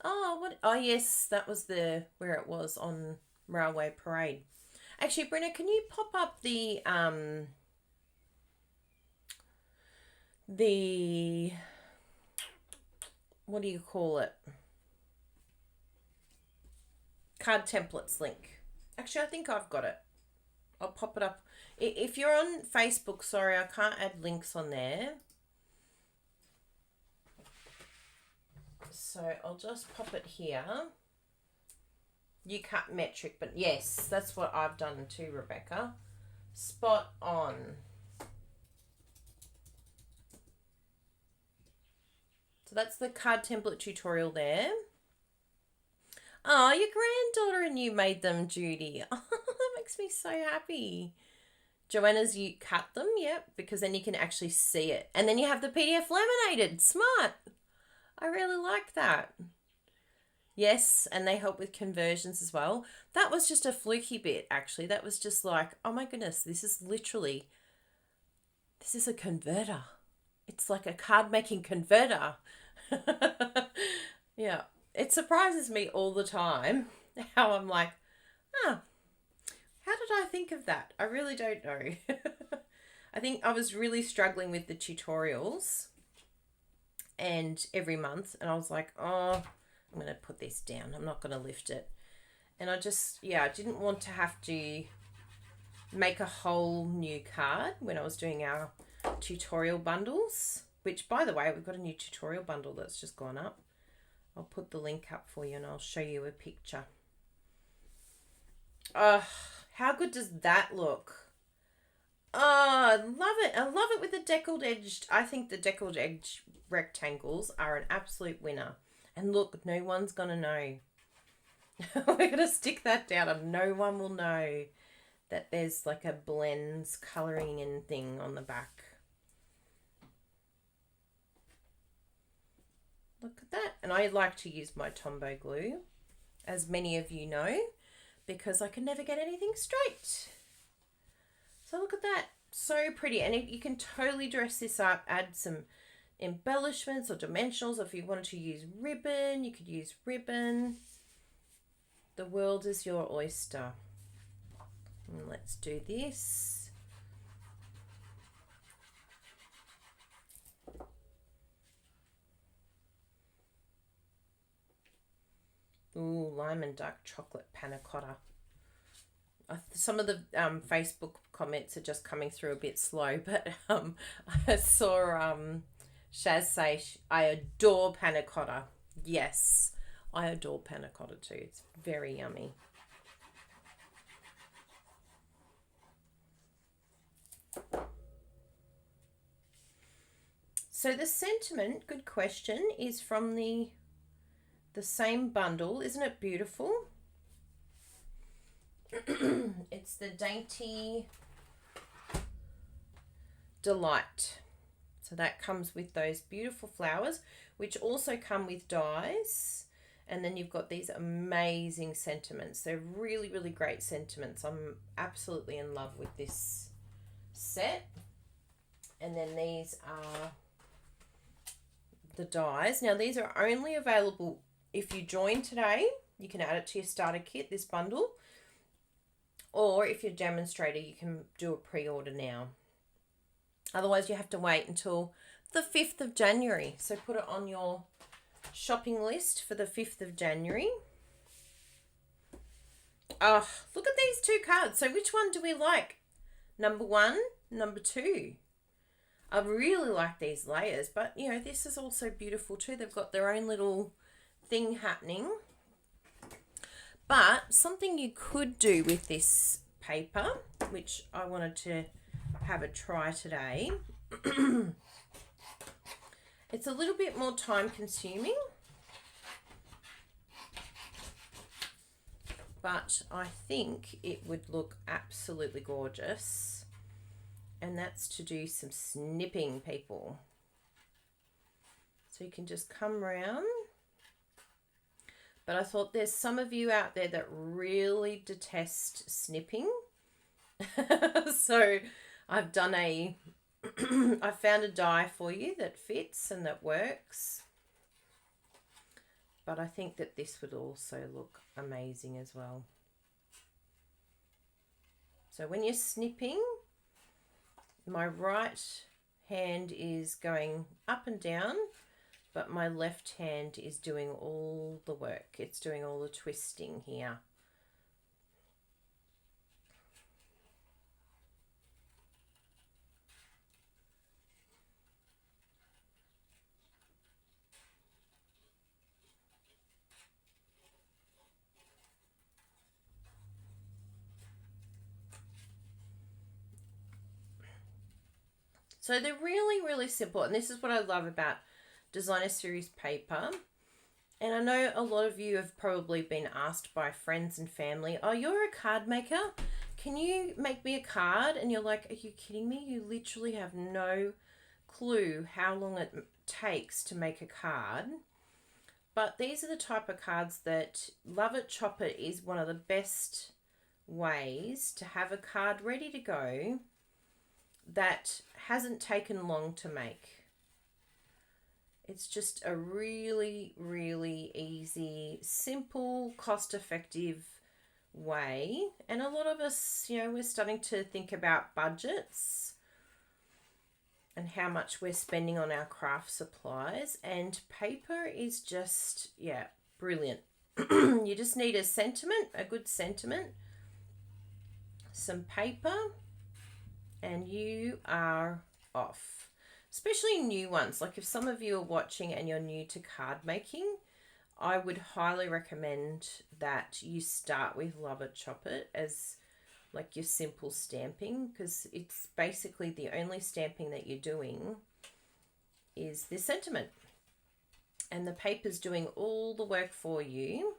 Oh, what? Oh, yes, that was where it was on Railway Parade. Actually, Brenda, can you pop up the what do you call it? Card templates link. Actually, I think I've got it. I'll pop it up. If you're on Facebook, sorry, I can't add links on there. So I'll just pop it here. You cut metric, but yes, that's what I've done too, Rebecca. Spot on. So that's the card template tutorial there. Oh, your granddaughter and you made them, Judy. Oh, that makes me so happy. Joanna's, you cut them, yep, because then you can actually see it. And then you have the PDF laminated. Smart. I really like that. Yes, and they help with conversions as well. That was just a fluky bit, actually. That was just like, oh my goodness, this is a converter. It's like a card making converter. Yeah, it surprises me all the time how I'm like, how did I think of that? I really don't know. I think I was really struggling with the tutorials and every month, and I was like, oh, I'm going to put this down. I'm not going to lift it. And I just, I didn't want to have to make a whole new card when I was doing our tutorial bundles, which, by the way, we've got a new tutorial bundle that's just gone up. I'll put the link up for you and I'll show you a picture. Oh, how good does that look? Oh, I love it. I love it with the deckled edged. I think the deckled edge rectangles are an absolute winner. And look, no one's going to know. We're going to stick that down and no one will know that there's like a blends colouring in thing on the back. Look at that. And I like to use my Tombow glue, as many of you know, because I can never get anything straight. So look at that. So pretty. And you can totally dress this up, add some embellishments or dimensionals. If you wanted to use ribbon, you could use ribbon. The world is your oyster. And let's do this. Ooh, lime and dark chocolate panna cotta. Some of the Facebook comments are just coming through a bit slow, but I saw Shaz say, I adore panna cotta. Yes, I adore panna cotta too. It's very yummy. So the sentiment, good question, is from the same bundle. Isn't it beautiful? It's the Dainty Delight. So that comes with those beautiful flowers, which also come with dies. And then you've got these amazing sentiments. They're really, really great sentiments. I'm absolutely in love with this set. And then these are the dies. Now these are only available if you join today. You can add it to your starter kit, this bundle. Or if you're a demonstrator, you can do a pre-order now. Otherwise, you have to wait until the 5th of January. So put it on your shopping list for the 5th of January. Oh, look at these two cards. So which one do we like? Number 1, number 2. I really like these layers, but you know, this is also beautiful too. They've got their own little thing happening. But something you could do with this paper, which I wanted to have a try today, it's a little bit more time consuming, but I think it would look absolutely gorgeous. And that's to do some snipping, people. So you can just come around. But I thought there's some of you out there that really detest snipping. So I've done I found a die for you that fits and that works. But I think that this would also look amazing as well. So when you're snipping, my right hand is going up and down, but my left hand is doing all the work. It's doing all the twisting here. So they're really, really simple. And this is what I love about designer series paper. And I know a lot of you have probably been asked by friends and family, oh, you're a card maker. Can you make me a card? And you're like, are you kidding me? You literally have no clue how long it takes to make a card. But these are the type of cards that loveitchopit is one of the best ways to have a card ready to go that hasn't taken long to make. It's just a really, really easy, simple, cost-effective way. And a lot of us, you know, we're starting to think about budgets and how much we're spending on our craft supplies. And paper is just, yeah, brilliant. You just need a sentiment, a good sentiment, some paper, and you are off. Especially new ones. Like if some of you are watching and you're new to card making, I would highly recommend that you start with loveitchopit as like your simple stamping, because it's basically the only stamping that you're doing is this sentiment. And the paper's doing all the work for you.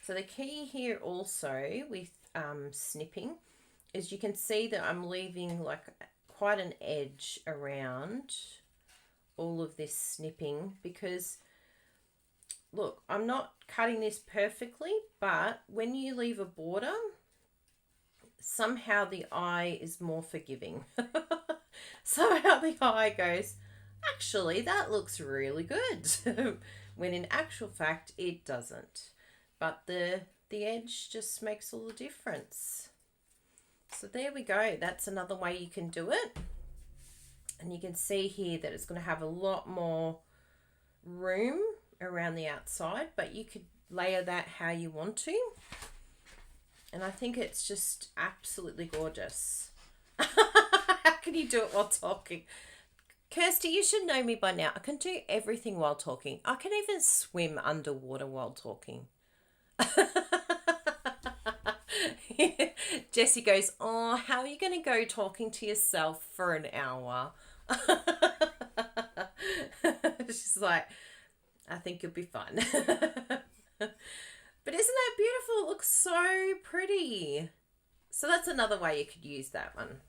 So the key here also with snipping is you can see that I'm leaving like quite an edge around all of this snipping, because look, I'm not cutting this perfectly, but when you leave a border, somehow the eye is more forgiving. Somehow the eye goes, actually, that looks really good. When in actual fact, it doesn't. But the edge just makes all the difference. So there we go. That's another way you can do it. And you can see here that it's going to have a lot more room around the outside, but you could layer that how you want to. And I think it's just absolutely gorgeous. How can you do it while talking? Kirsty, you should know me by now. I can do everything while talking. I can even swim underwater while talking. Jessie goes, oh, how are you going to go talking to yourself for an hour? She's like, I think you'll be fun. But isn't that beautiful? It looks so pretty. So that's another way you could use that one.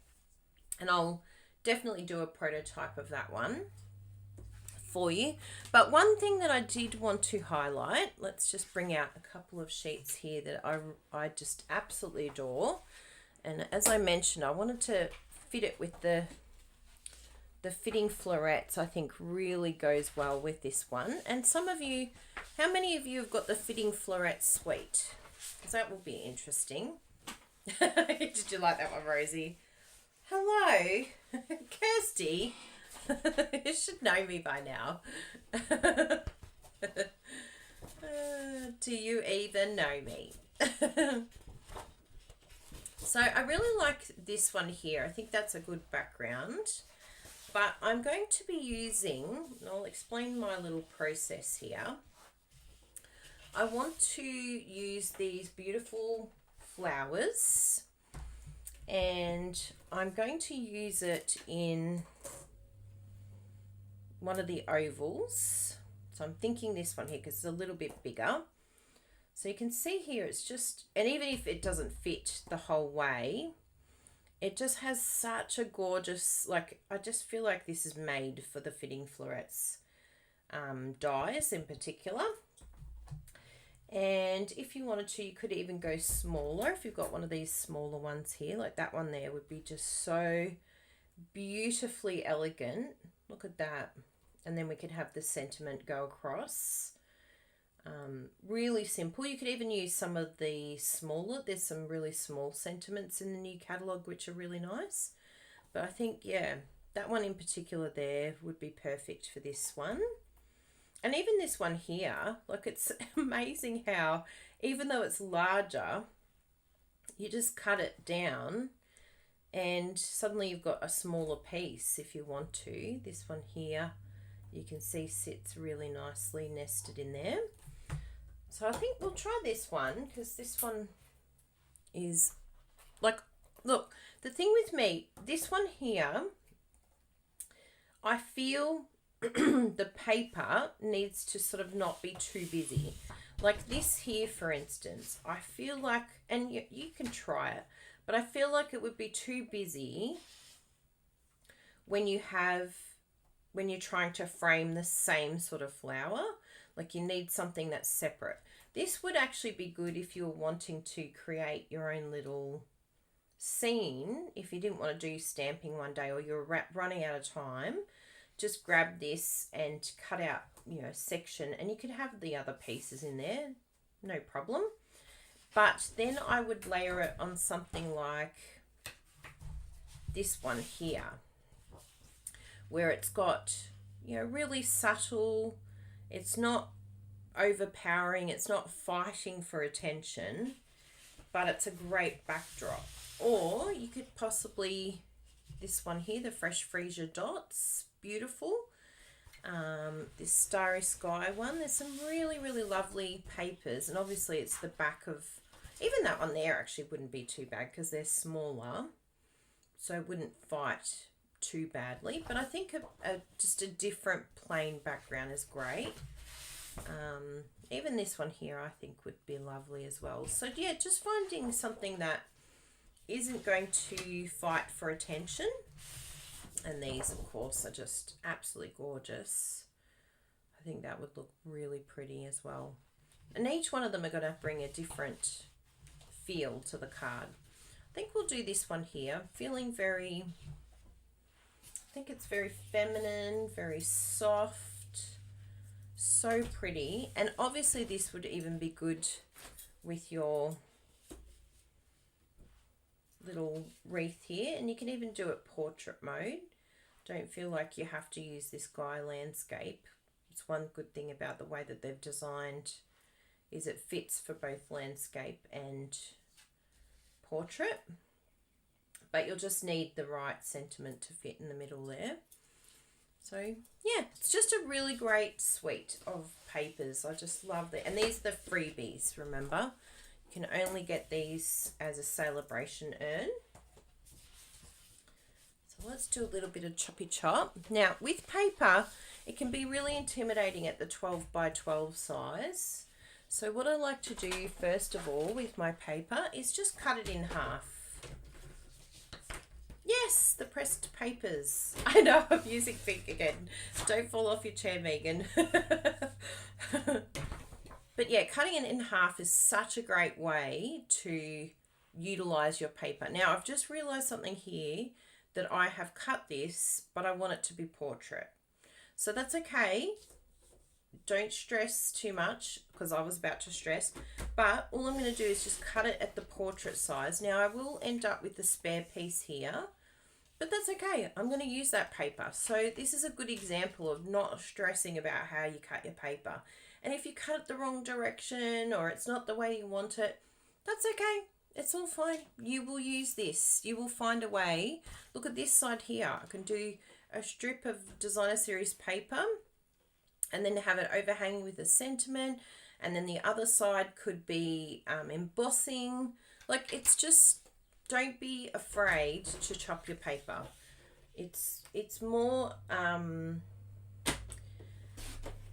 And I'll definitely do a prototype of that one for you. But one thing that I did want to highlight, let's just bring out a couple of sheets here that I just absolutely adore. And as I mentioned, I wanted to fit it with the fitting florets. I think really goes well with this one. And some of you, how many of you have got the fitting floret suite? Because that will be interesting. Did you like that one, Rosie? Hello, Kirsty. You should know me by now. Do you even know me? So I really like this one here. I think that's a good background. But I'm going to be using, and I'll explain my little process here. I want to use these beautiful flowers, and I'm going to use it in one of the ovals. So I'm thinking this one here because it's a little bit bigger. So you can see here it's just, and even if it doesn't fit the whole way, it just has such a gorgeous, like, I just feel like this is made for the fitting florets dies in particular. And if you wanted to, you could even go smaller. If you've got one of these smaller ones here, like that one there would be just so beautifully elegant. Look at that. And then we could have the sentiment go across. Really simple. You could even use some of the smaller, there's some really small sentiments in the new catalogue which are really nice. But I think, yeah, that one in particular there would be perfect for this one. And even this one here, like, it's amazing how, even though it's larger, you just cut it down and suddenly you've got a smaller piece if you want to. This one here, you can see sits really nicely nested in there. So I think we'll try this one because this one is like, look, the thing with me, this one here, I feel the paper needs to sort of not be too busy. Like this here, for instance, I feel like, and you can try it, but I feel like it would be too busy when you're trying to frame the same sort of flower. Like you need something that's separate. This would actually be good if you're wanting to create your own little scene. If you didn't want to do stamping one day or you're running out of time, just grab this and cut out, a section, and you could have the other pieces in there, no problem. But then I would layer it on something like this one here, where it's got, really subtle, it's not overpowering, it's not fighting for attention, but it's a great backdrop. Or you could possibly, this one here, the Fresh Freesia Dots, beautiful. This Starry Sky one, there's some really, really lovely papers, and obviously it's the back of, even that one there actually wouldn't be too bad because they're smaller, so it wouldn't fight too badly. But I think just a different plain background is great. Even this one here I think would be lovely as well. So yeah, just finding something that isn't going to fight for attention. And these, of course, are just absolutely gorgeous. I think that would look really pretty as well. And each one of them are going to bring a different feel to the card. I think we'll do this one here. Feeling very, I think it's very feminine, very soft, so pretty. And obviously this would even be good with your little wreath here, and you can even do it portrait mode. Don't feel like you have to use this guy landscape. It's one good thing about the way that they've designed is it fits for both landscape and portrait, but you'll just need the right sentiment to fit in the middle there. So yeah, it's just a really great suite of papers. I just love that. And these are the freebies, remember. You can only get these as a celebration urn. So let's do a little bit of choppy chop. Now with paper, it can be really intimidating at the 12 by 12 size. So what I like to do first of all with my paper is just cut it in half. Yes, the pressed papers. I know I'm using pink again. Don't fall off your chair, Megan. But yeah, cutting it in half is such a great way to utilize your paper. Now I've just realized something here, that I have cut this, but I want it to be portrait. So that's okay. Don't stress too much, because I was about to stress. But all I'm going to do is just cut it at the portrait size. Now I will end up with the spare piece here, but that's okay. I'm going to use that paper. So this is a good example of not stressing about how you cut your paper. And if you cut it the wrong direction or it's not the way you want it, that's okay. It's all fine. You will use this. You will find a way. Look at this side here. I can do a strip of designer series paper and then have it overhanging with a sentiment. And then the other side could be embossing. Like, it's just, don't be afraid to chop your paper. It's more,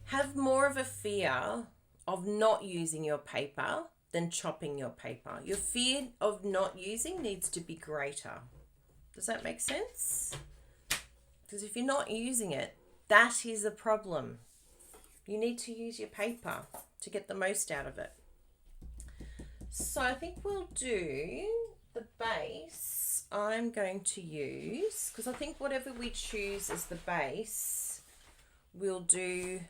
have more of a fear of not using your paper than chopping your paper. Your fear of not using needs to be greater. Does that make sense? Because if you're not using it, that is a problem. You need to use your paper to get the most out of it. So I think we'll do the base. I'm going to use, because I think whatever we choose as the base, we'll do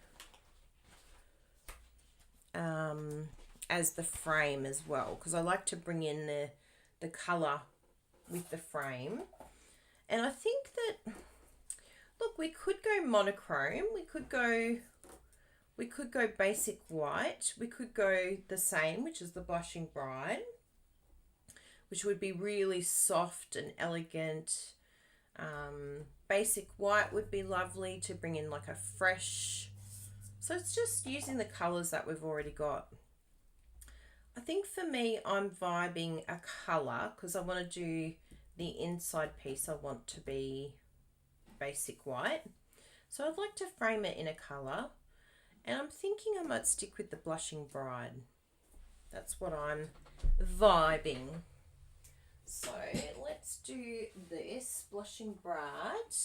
as the frame as well, because I like to bring in the colour with the frame. And I think that, look, we could go monochrome, we could go basic white, we could go the same, which is the Blushing Bride, which would be really soft and elegant. Basic white would be lovely to bring in like a fresh, so it's just using the colours that we've already got. I think for me, I'm vibing a colour because I want to do the inside piece. I want to be basic white. So I'd like to frame it in a colour. And I'm thinking I might stick with the Blushing Bride. That's what I'm vibing. So let's do this Blushing Bride.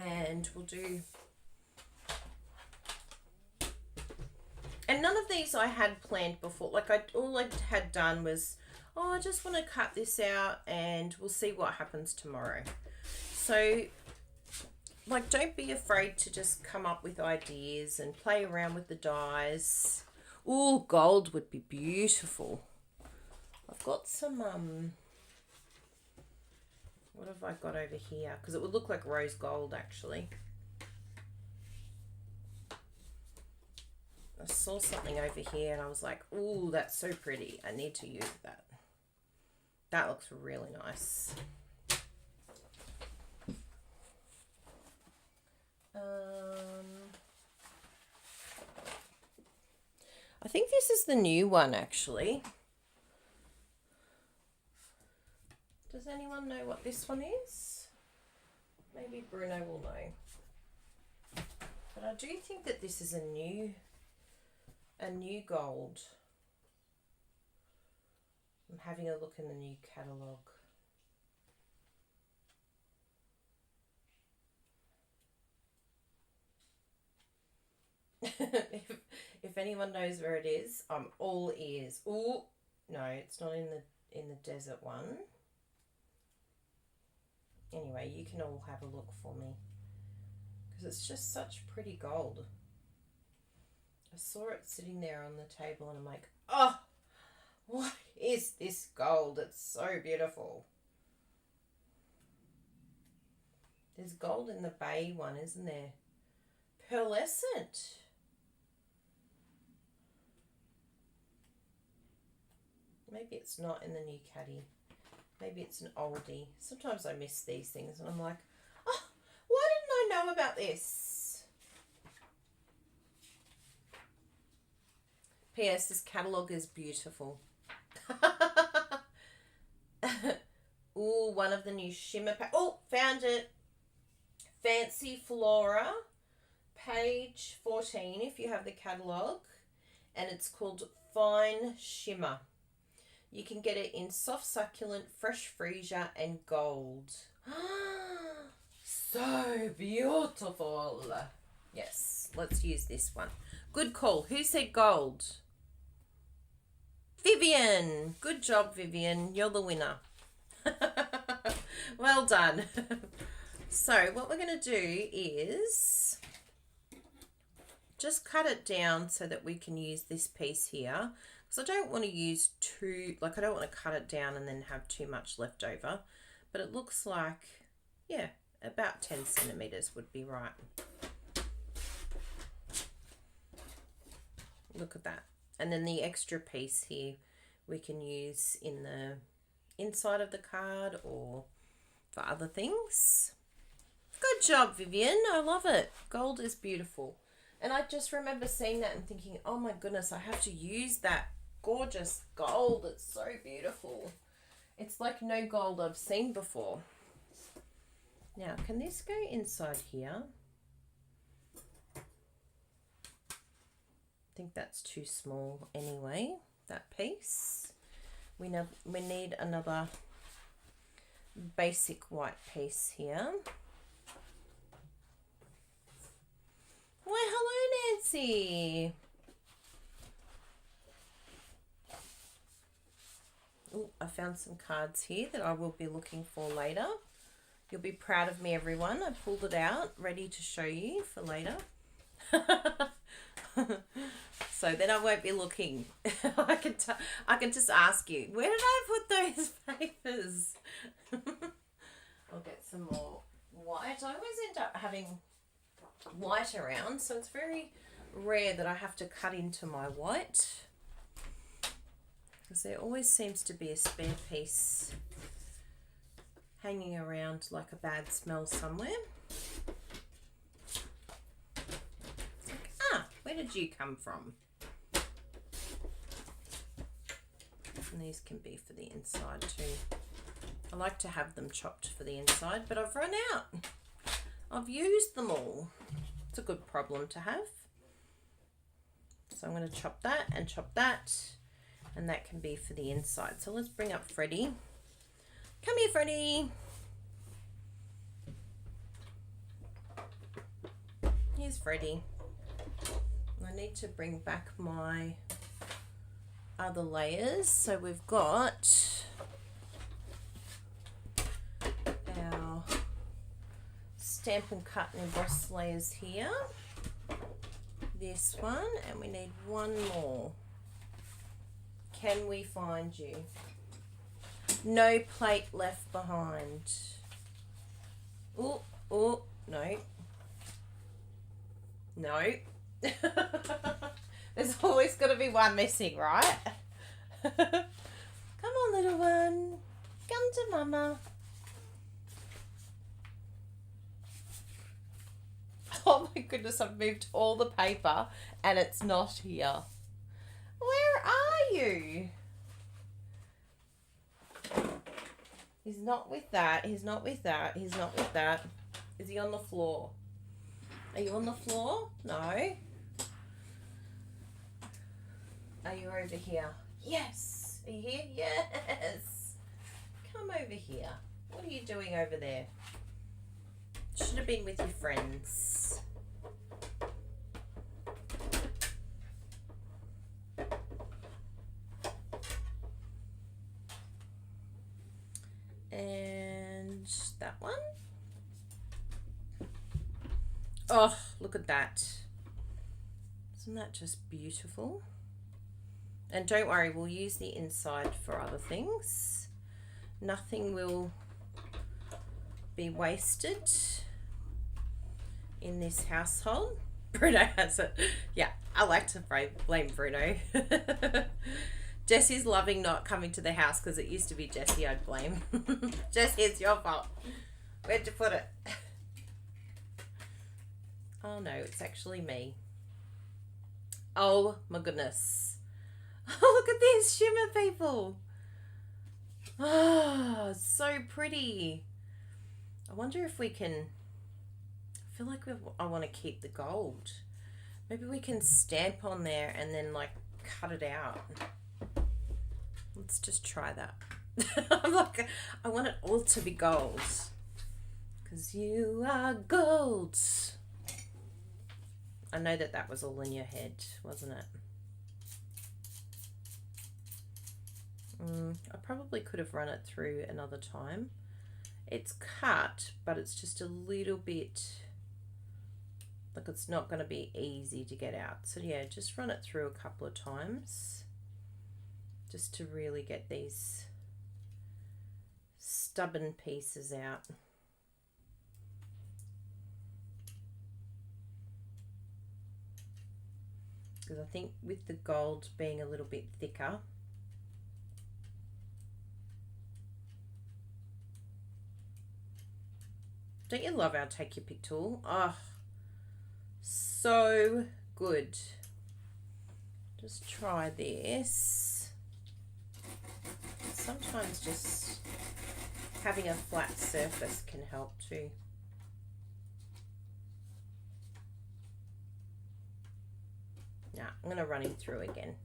And we'll do... And none of these I had planned before. Like all I had done was, oh, I just want to cut this out and we'll see what happens tomorrow. So, like, don't be afraid to just come up with ideas and play around with the dyes. Ooh, gold would be beautiful. I've got some, what have I got over here? Because it would look like rose gold, actually. I saw something over here and I was like, ooh, that's so pretty. I need to use that. That looks really nice. I think this is the new one, actually. Does anyone know what this one is? Maybe Bruno will know. But I do think that this is a new gold. I'm having a look in the new catalogue. if anyone knows where it is, I'm all ears. Oh no, it's not in the desert one. Anyway, you can all have a look for me because it's just such pretty gold. I saw it sitting there on the table and I'm like, oh, what is this gold? It's so beautiful. There's gold in the bay one, isn't there? Pearlescent. Maybe it's not in the new caddy. Maybe it's an oldie. Sometimes I miss these things and I'm like, oh, why didn't I know about this? P.S. This catalogue is beautiful. Ooh, one of the new shimmer oh, found it. Fancy Flora, page 14 if you have the catalogue. And it's called Fine Shimmer. You can get it in soft succulent, fresh freesia and gold. So beautiful. Yes, let's use this one. Good call. Who said gold? Vivian. Good job, Vivian. You're the winner. Well done. So what we're going to do is just cut it down so that we can use this piece here. So I don't want to use I don't want to cut it down and then have too much left over. But it looks like, yeah, about 10 centimeters would be right. Look at that. And then the extra piece here we can use in the inside of the card or for other things. Good job, Vivian. I love it. Gold is beautiful. And I just remember seeing that and thinking, oh my goodness, I have to use that gorgeous gold. It's so beautiful. It's like no gold I've seen before. Now, can this go inside here? I think that's too small anyway, that piece. We need another basic white piece here. Why, hello, Nancy. Ooh, I found some cards here that I will be looking for later. You'll be proud of me, everyone. I pulled it out, ready to show you for later. So then I won't be looking. I can just ask you, where did I put those papers? I'll get some more white. I always end up having white around, so it's very rare that I have to cut into my white, because there always seems to be a spare piece hanging around like a bad smell somewhere. It's like, where did you come from? And these can be for the inside too. I like to have them chopped for the inside, but I've run out. I've used them all. It's a good problem to have. So I'm going to chop that, and that can be for the inside. So let's bring up Freddie. Come here, Freddie. Here's Freddie. I need to bring back my other layers. So we've got our stamp and cut and emboss layers here. This one, and we need one more. Can we find you? No plate left behind. Oh, no. No. There's always got to be one missing, right? Come on, little one. Come to mama. Oh my goodness, I've moved all the paper and it's not here. Where are you? He's not with that. He's not with that. He's not with that. Is he on the floor? Are you on the floor? No. Are you over here? Yes. Are you here? Yes. Come over here. What are you doing over there? Should have been with your friends. And that one. Oh, look at that. Isn't that just beautiful? And don't worry, we'll use the inside for other things. Nothing will be wasted in this household. Bruno has it. Yeah, I like to blame Bruno. Jesse's loving not coming to the house because it used to be Jesse I'd blame. Jesse, it's your fault. Where'd you put it? Oh no, it's actually me. Oh my goodness. Oh, look at these shimmer people. Oh, so pretty. I wonder if we can, I feel like I want to keep the gold. Maybe we can stamp on there and then like cut it out. Let's just try that. I'm like, I want it all to be gold. Because you are gold. I know that was all in your head, wasn't it? I probably could have run it through another time. It's cut, but it's just a little bit, like it's not going to be easy to get out. So yeah, just run it through a couple of times just to really get these stubborn pieces out. Because I think with the gold being a little bit thicker, don't you love our take your pick tool? Oh, so good. Just try this. Sometimes just having a flat surface can help too. Now, I'm going to run him through again.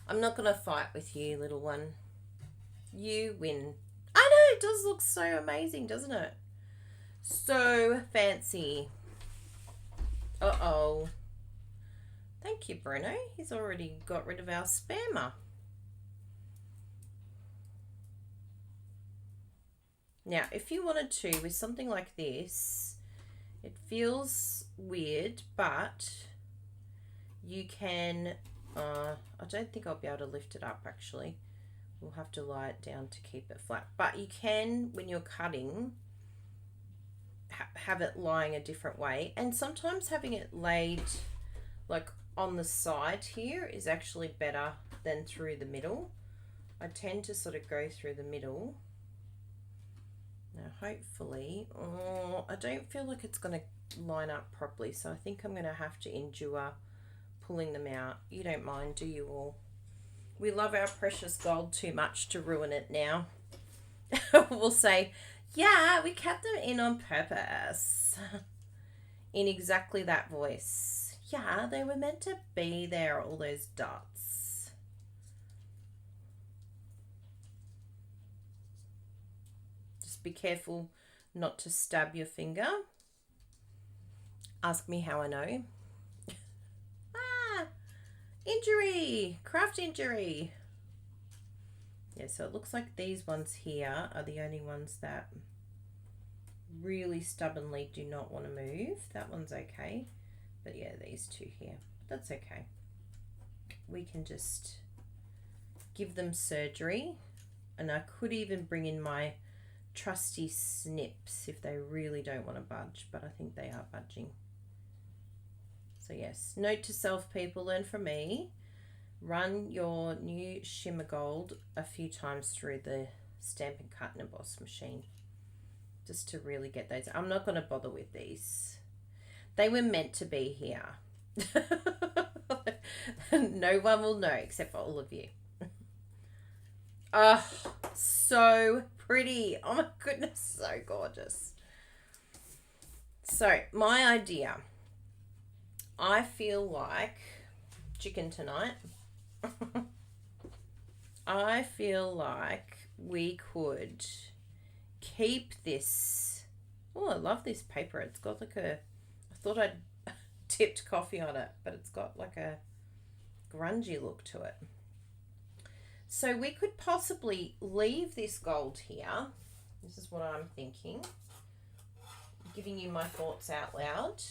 I'm not going to fight with you, little one. You win. I know, it does look so amazing, doesn't it? So fancy. Uh-oh. Thank you, Bruno. He's already got rid of our spammer. Now, if you wanted to, with something like this, it feels weird, but you can, I don't think I'll be able to lift it up actually. We'll have to lie it down to keep it flat. But you can, when you're cutting, have it lying a different way. And sometimes having it laid like on the side here is actually better than through the middle. I tend to sort of go through the middle. Now hopefully, I don't feel like it's going to line up properly, so I think I'm going to have to endure pulling them out. You don't mind, do you all? We love our precious gold too much to ruin it now. We'll say, yeah, we kept them in on purpose. In exactly that voice. Yeah, they were meant to be there, all those dots. Just be careful not to stab your finger. Ask me how I know. Injury! Craft injury! Yeah, so it looks like these ones here are the only ones that really stubbornly do not want to move. That one's okay. But yeah, these two here. That's okay. We can just give them surgery. And I could even bring in my trusty snips if they really don't want to budge. But I think they are budging. So yes, note to self, people, learn from me. Run your new shimmer gold a few times through the stamp and cut and emboss machine. Just to really get those. I'm not going to bother with these. They were meant to be here. No one will know except for all of you. Oh, so pretty. Oh my goodness, so gorgeous. So my idea. I feel like chicken tonight. I feel like we could keep this. Oh, I love this paper. It's got like a, I thought I'd tipped coffee on it, but it's got like a grungy look to it. So we could possibly leave this gold here. This is what I'm thinking. Giving you my thoughts out loud.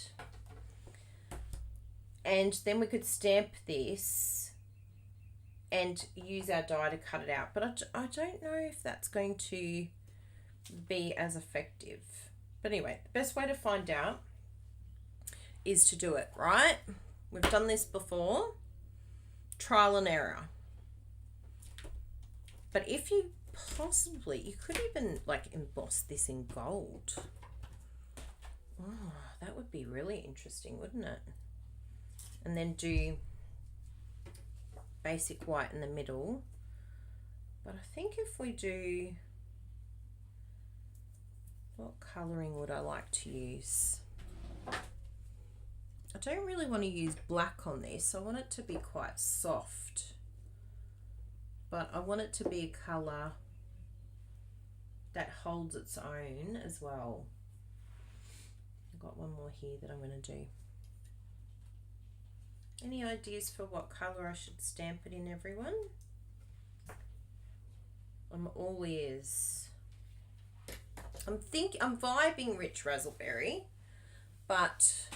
And then we could stamp this and use our die to cut it out. But I don't know if that's going to be as effective. But anyway, the best way to find out is to do it, right? We've done this before. Trial and error. But if you possibly, you could even like emboss this in gold. Oh, that would be really interesting, wouldn't it? And then do basic white in the middle. But I think if we do, what colouring would I like to use? I don't really want to use black on this. I want it to be quite soft. But I want it to be a colour that holds its own as well. I've got one more here that I'm going to do. Any ideas for what colour I should stamp it in, everyone? I'm all ears. I'm vibing rich raspberry, but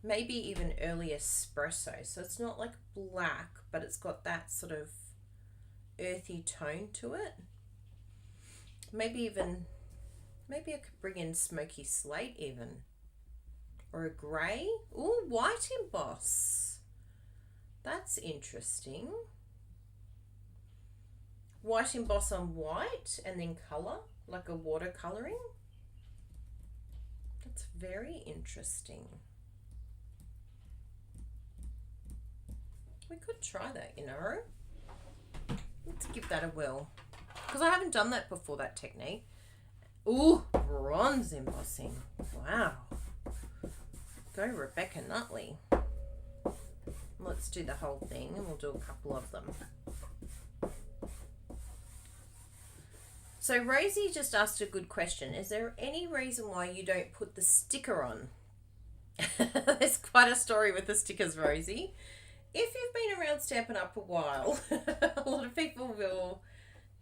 maybe even early espresso. So it's not like black, but it's got that sort of earthy tone to it. Maybe I could bring in smoky slate even. Or a grey. Ooh, white emboss. That's interesting. White emboss on white and then colour, like a watercolouring. That's very interesting. We could try that, you know. Let's give that a whirl. Because I haven't done that before, that technique. Ooh, bronze embossing. Wow. Go Rebecca Nutley. Let's do the whole thing and we'll do a couple of them. So Rosie just asked a good question. Is there any reason why you don't put the sticker on? There's quite a story with the stickers, Rosie. If you've been around Stampin' Up! A while, a lot of people will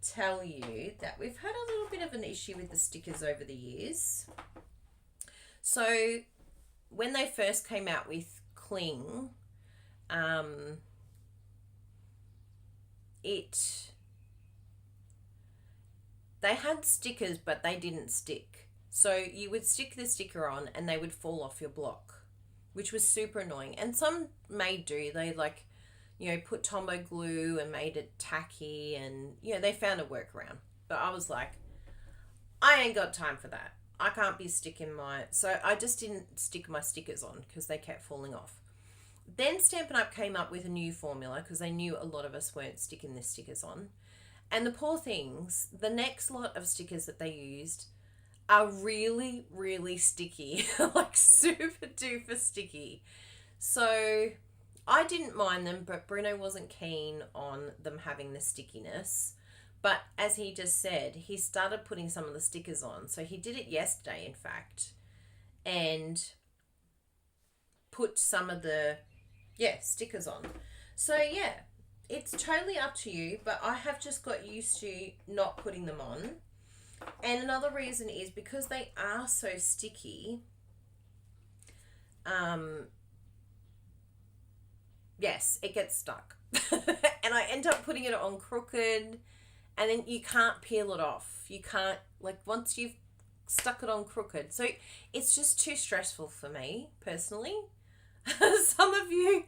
tell you that we've had a little bit of an issue with the stickers over the years. So when they first came out with Cling, they had stickers, but they didn't stick. So you would stick the sticker on and they would fall off your block, which was super annoying. And some may do. They like, you know, put Tombow glue and made it tacky and, you know, they found a workaround. But I was like, I ain't got time for that. I can't be sticking my... So I just didn't stick my stickers on because they kept falling off. Then Stampin' Up came up with a new formula because they knew a lot of us weren't sticking the stickers on. And the poor things, the next lot of stickers that they used are really, really sticky. Like super duper sticky. So I didn't mind them, but Bruno wasn't keen on them having the stickiness. But as he just said, he started putting some of the stickers on. So he did it yesterday, in fact, and put some of the, stickers on. So yeah, it's totally up to you, but I have just got used to not putting them on. And another reason is because they are so sticky, yes, it gets stuck. And I end up putting it on crooked, and then you can't peel it off. You can't, like, once you've stuck it on crooked. So it's just too stressful for me, personally. Some of you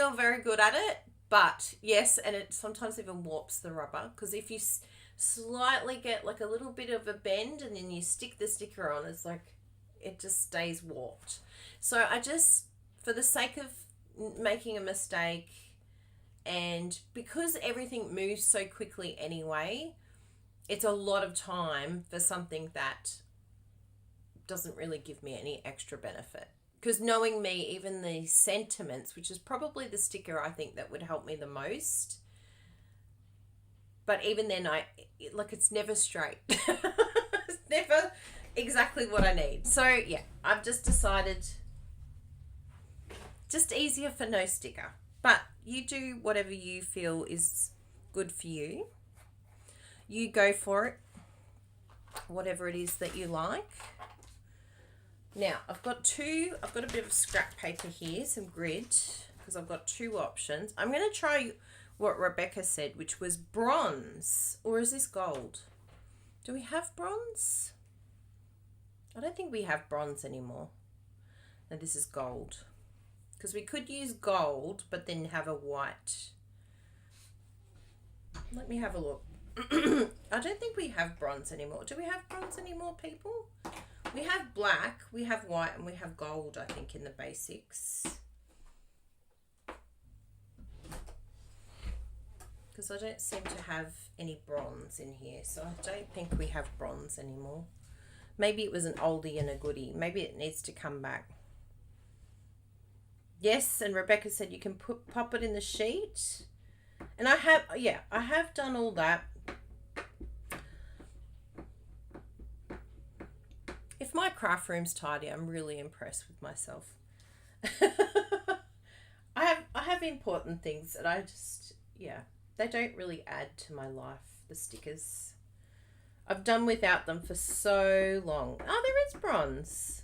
are very good at it, but yes, and it sometimes even warps the rubber, because if you slightly get like a little bit of a bend and then you stick the sticker on, it's like it just stays warped. So I just, for the sake of making a mistake, and because everything moves so quickly anyway, it's a lot of time for something that doesn't really give me any extra benefit. Because knowing me, even the sentiments, which is probably the sticker I think that would help me the most, but even then, it's never straight. It's never exactly what I need. So yeah, I've just decided just easier for no sticker. But you do whatever you feel is good for you. You go for it, whatever it is that you like. Now, I've got a bit of scrap paper here, some grid, because I've got two options. I'm going to try what Rebecca said, which was bronze, or is this gold? Do we have bronze? I don't think we have bronze anymore. No, this is gold. Because we could use gold, but then have a white. Let me have a look. I don't think we have bronze anymore. Do we have bronze anymore, people? We have black, we have white, and we have gold, I think, in the basics. Because I don't seem to have any bronze in here, so I don't think we have bronze anymore. Maybe it was an oldie and a goodie. Maybe it needs to come back. Yes, and Rebecca said you can pop it in the sheet. And I have done all that. If my craft room's tidy, I'm really impressed with myself. I have important things that I just, they don't really add to my life, the stickers. I've done without them for so long. Oh, there is bronze.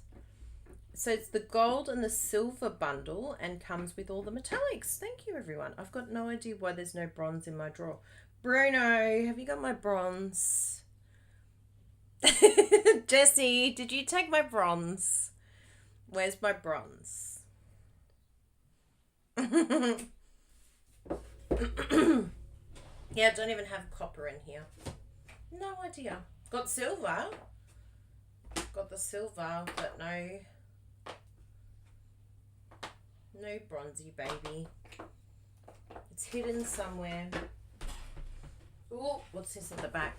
So it's the gold and the silver bundle and comes with all the metallics. Thank you, everyone. I've got no idea why there's no bronze in my drawer. Bruno, have you got my bronze? Jessie, did you take my bronze? Where's my bronze? Yeah, I don't even have copper in here. No idea. Got silver. Got the silver, but no bronzy, baby. It's hidden somewhere. Oh, what's this at the back?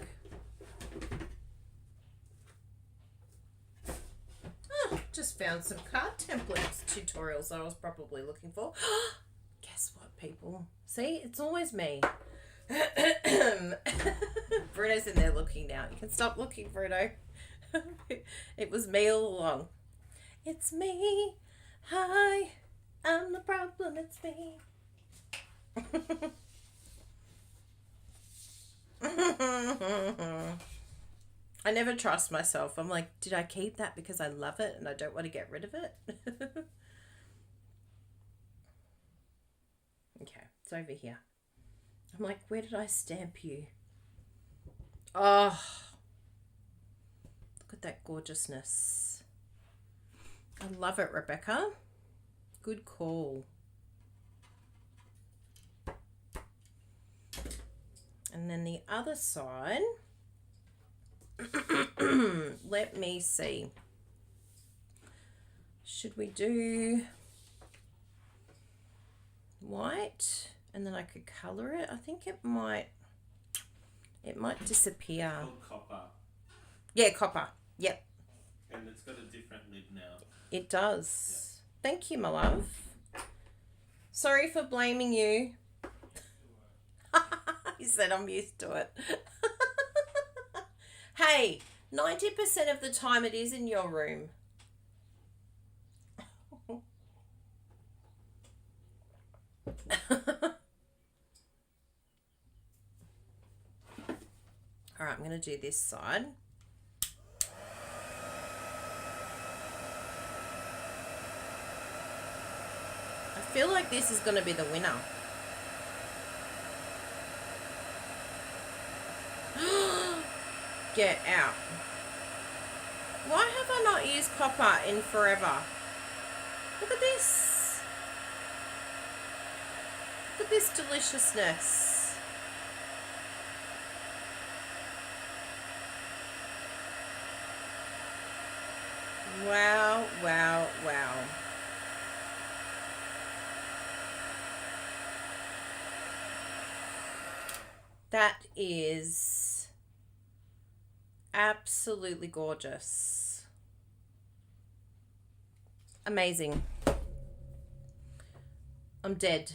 Just found some card templates tutorials I was probably looking for. Guess what, people? See, it's always me. Bruno's in there looking now. You can stop looking, Bruno. It was me all along. It's me. Hi. I'm the problem. It's me. I never trust myself. I'm like, did I keep that because I love it and I don't want to get rid of it? Okay, it's over here. I'm like, where did I stamp you? Oh, look at that gorgeousness. I love it, Rebecca. Good call. And then the other side. Let me see. Should we do... white, and then I could colour it. I think it might disappear.
It's called copper.
Yeah, copper. Yep.
And it's got a different lid now.
It does. Yeah. Thank you, my love. Sorry for blaming you. He said I'm used to it. Hey, 90% of the time it is in your room. All right, I'm going to do this side. I feel like this is going to be the winner. Get out. Why have I not used copper in forever? Look at this. Look at this deliciousness. Wow, wow, wow. That is absolutely gorgeous. Amazing. I'm dead.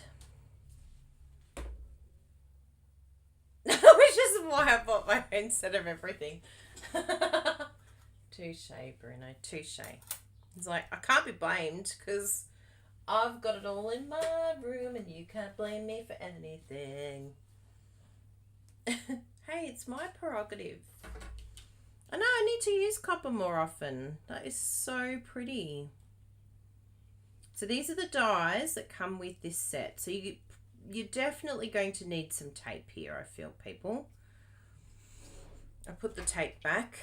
Which is why I bought my own set of everything. Touche, Bruno, touche. It's like, I can't be blamed because I've got it all in my room and you can't blame me for anything. Hey, it's my prerogative. I know I need to use copper more often. That is so pretty. So these are the dies that come with this set. So you're definitely going to need some tape here, I feel, people. I put the tape back.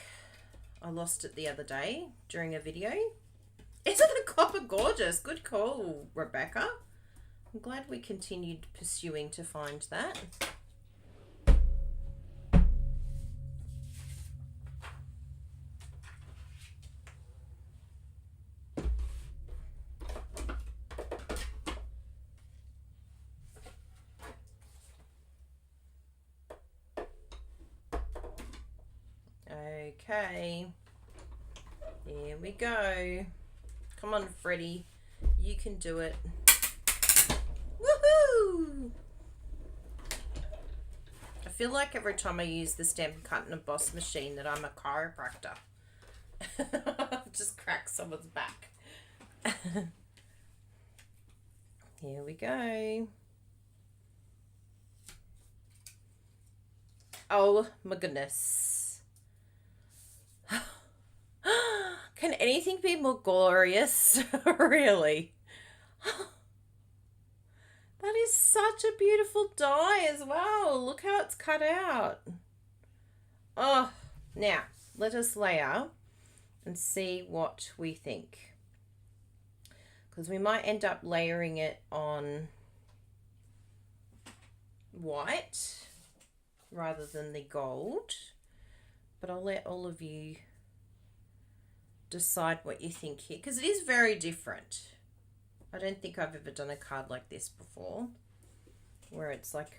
I lost it the other day during a video. Isn't the copper gorgeous? Good call, Rebecca. I'm glad we continued pursuing to find that. Okay, here we go. Come on, Freddie, you can do it. Woohoo! I feel like every time I use the Stamp, Cut and Emboss machine that I'm a chiropractor. Just crack someone's back. Here we go. Oh my goodness. Can anything be more glorious? Really? That is such a beautiful die as well. Look how it's cut out. Oh, now let us layer and see what we think. Because we might end up layering it on white rather than the gold. But I'll let all of you decide what you think here, because it is very different. I don't think I've ever done a card like this before, where it's like,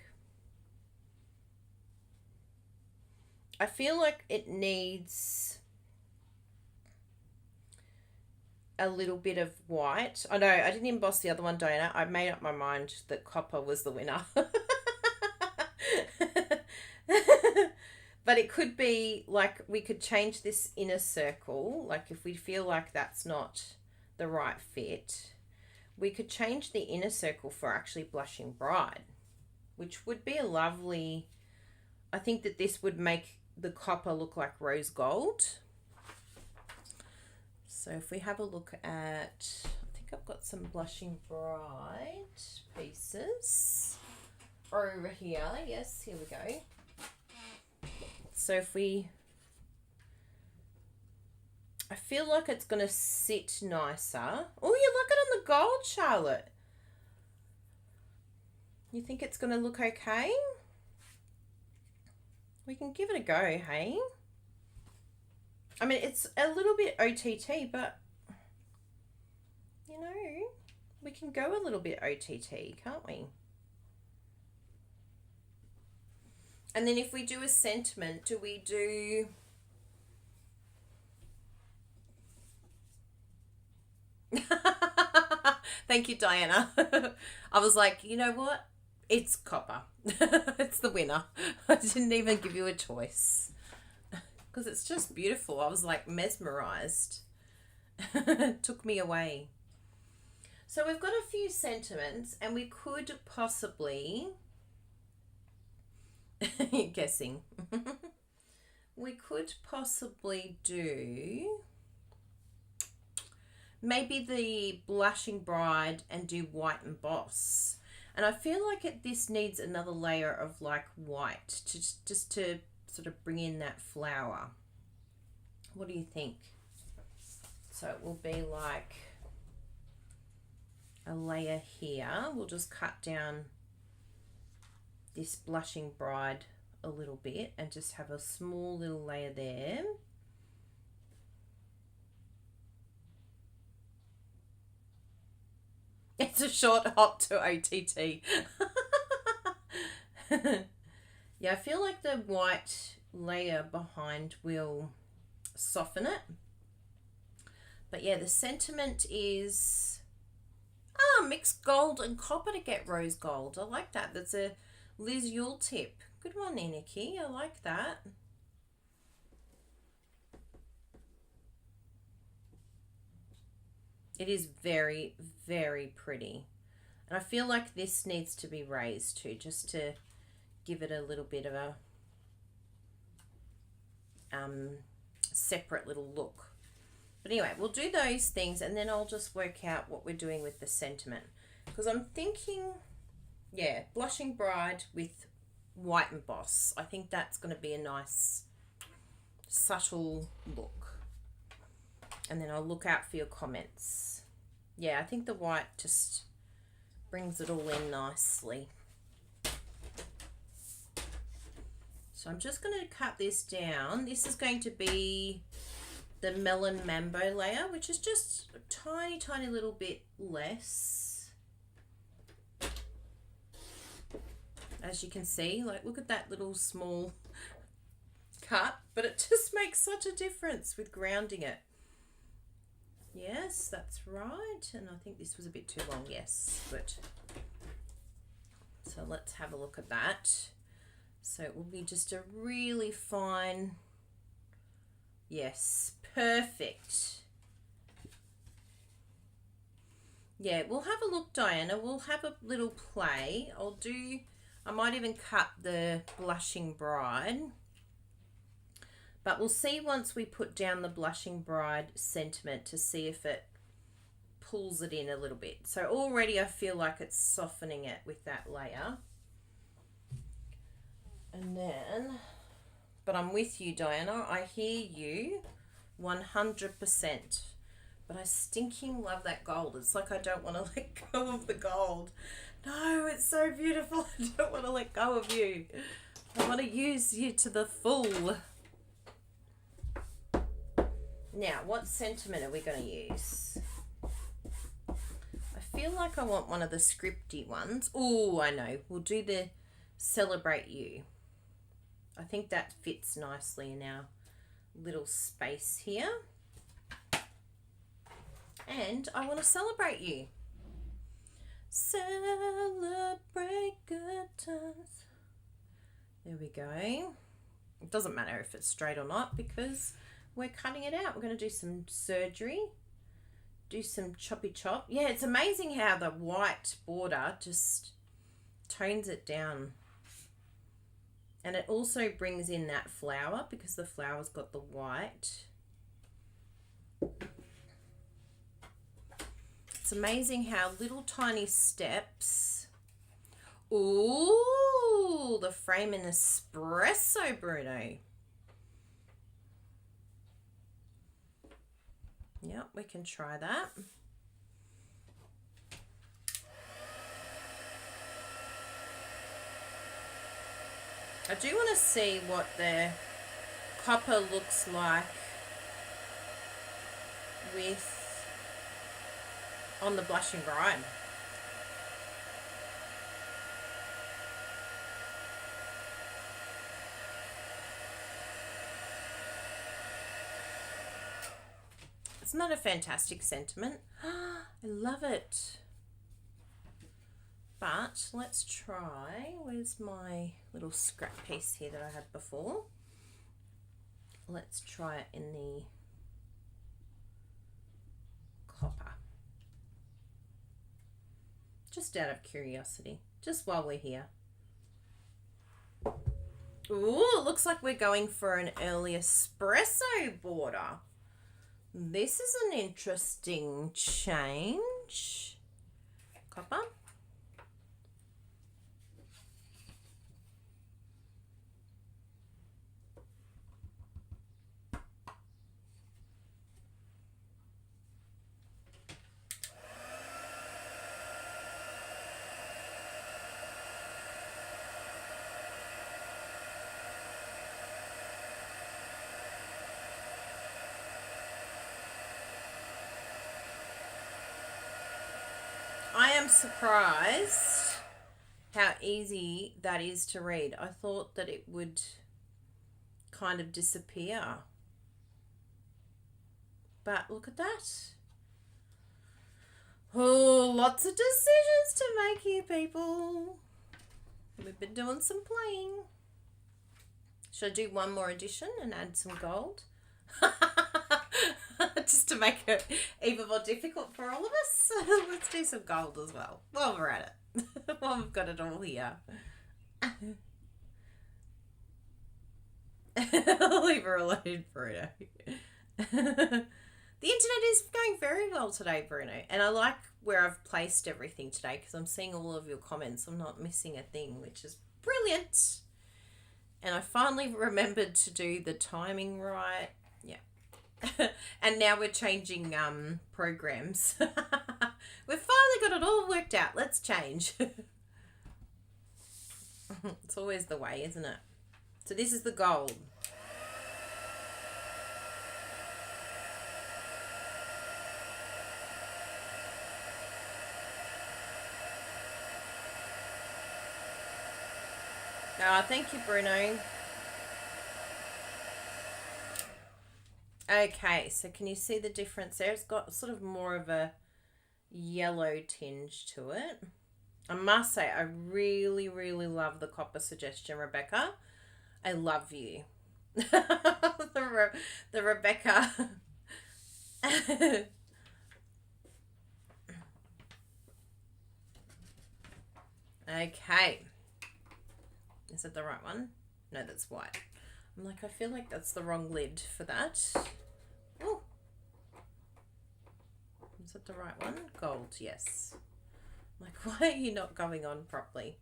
I feel like it needs a little bit of white. I know I didn't emboss the other one, Diana. I made up my mind that copper was the winner. But it could be like, we could change this inner circle. Like if we feel like that's not the right fit, we could change the inner circle for actually Blushing Bride, which would be a lovely, I think that this would make the copper look like rose gold. So if we have a look at, I think I've got some Blushing Bride pieces over here. Yes, here we go. So if we, I feel like it's going to sit nicer. Oh, you look it on the gold, Charlotte. You think it's going to look okay? We can give it a go, hey? I mean, it's a little bit OTT, but, you know, We can go a little bit OTT, can't we? And then if we do a sentiment, do we do... Thank you, Diana. I was like, you know what? It's copper. It's the winner. I didn't even give you a choice. Because it's just beautiful. I was like mesmerized. It took me away. So we've got a few sentiments and we could possibly... guessing. We could possibly do maybe the Blushing Bride and do white emboss. And I feel like this needs another layer of like white to just to sort of bring in that flower. What do you think? So it will be like a layer here. We'll just cut down this Blushing Bride a little bit and just have a small little layer there. It's a short hop to OTT. Yeah, I feel like the white layer behind will soften it. But yeah, the sentiment is mixed gold and copper to get rose gold. I like that. That's a Liz Yule tip. Good one, Nikki. I like that. It is very, very pretty. And I feel like this needs to be raised too, just to give it a little bit of a separate little look. But anyway, we'll do those things and then I'll just work out what we're doing with the sentiment. Because I'm thinking, yeah, Blushing Bride with white emboss. I think that's going to be a nice, subtle look. And then I'll look out for your comments. Yeah, I think the white just brings it all in nicely. So I'm just going to cut this down. This is going to be the Melon Mambo layer, which is just a tiny, tiny little bit less. As you can see, like, look at that little small cut, but it just makes such a difference with grounding it. Yes, that's right. And I think this was a bit too long, yes. But so let's have a look at that. So it will be just a really fine, yes, perfect. Yeah, we'll have a look, Diana. We'll have a little play. I might even cut the Blushing Bride. But we'll see once we put down the Blushing Bride sentiment to see if it pulls it in a little bit. So already I feel like it's softening it with that layer. And then, but I'm with you, Diana. I hear you 100%. But I stinking love that gold. It's like I don't want to let go of the gold. No, it's so beautiful. I don't want to let go of you. I want to use you to the full. Now, what sentiment are we going to use? I feel like I want one of the scripty ones. Oh, I know. We'll do the Celebrate You. I think that fits nicely in our little space here. And I want to celebrate you. Celebrate good times. There we go. It doesn't matter if it's straight or not because we're cutting it out. We're going to do some surgery, do some choppy chop. Yeah, it's amazing how the white border just tones it down. And it also brings in that flower because the flower's got the white. It's amazing how little tiny steps. Ooh, the frame in espresso, Bruno. Yep, we can try that. I do want to see what the copper looks like with on the blushing bride. Isn't that a fantastic sentiment? I love it. But let's try, where's my little scrap piece here that I had before? Let's try it in the copper. Just out of curiosity, just while we're here. Ooh, it looks like we're going for an early espresso border. This is an interesting change. Copper. I am surprised how easy that is to read. I thought that it would kind of disappear. But look at that. Oh, lots of decisions to make here, people. We've been doing some playing. Should I do one more addition and add some gold? Just to make it even more difficult for all of us. Let's do some gold as well while we're at it. While we've got it all here. Leave her alone, Bruno. The internet is going very well today, Bruno. And I like where I've placed everything today because I'm seeing all of your comments. I'm not missing a thing, which is brilliant. And I finally remembered to do the timing right. Yeah. And now we're changing programs. We've finally got it all worked out. Let's change. It's always the way, isn't it? So this is the gold. Oh, thank you, Bruno. Okay, so can you see the difference there? It's got sort of more of a yellow tinge to it. I must say, I really, really love the copper suggestion, Rebecca. I love you. the Rebecca. Okay. Is it the right one? No, that's white. I'm like, I feel like that's the wrong lid for that. Oh. Is it the right one? Gold, yes. I'm like, why are you not going on properly?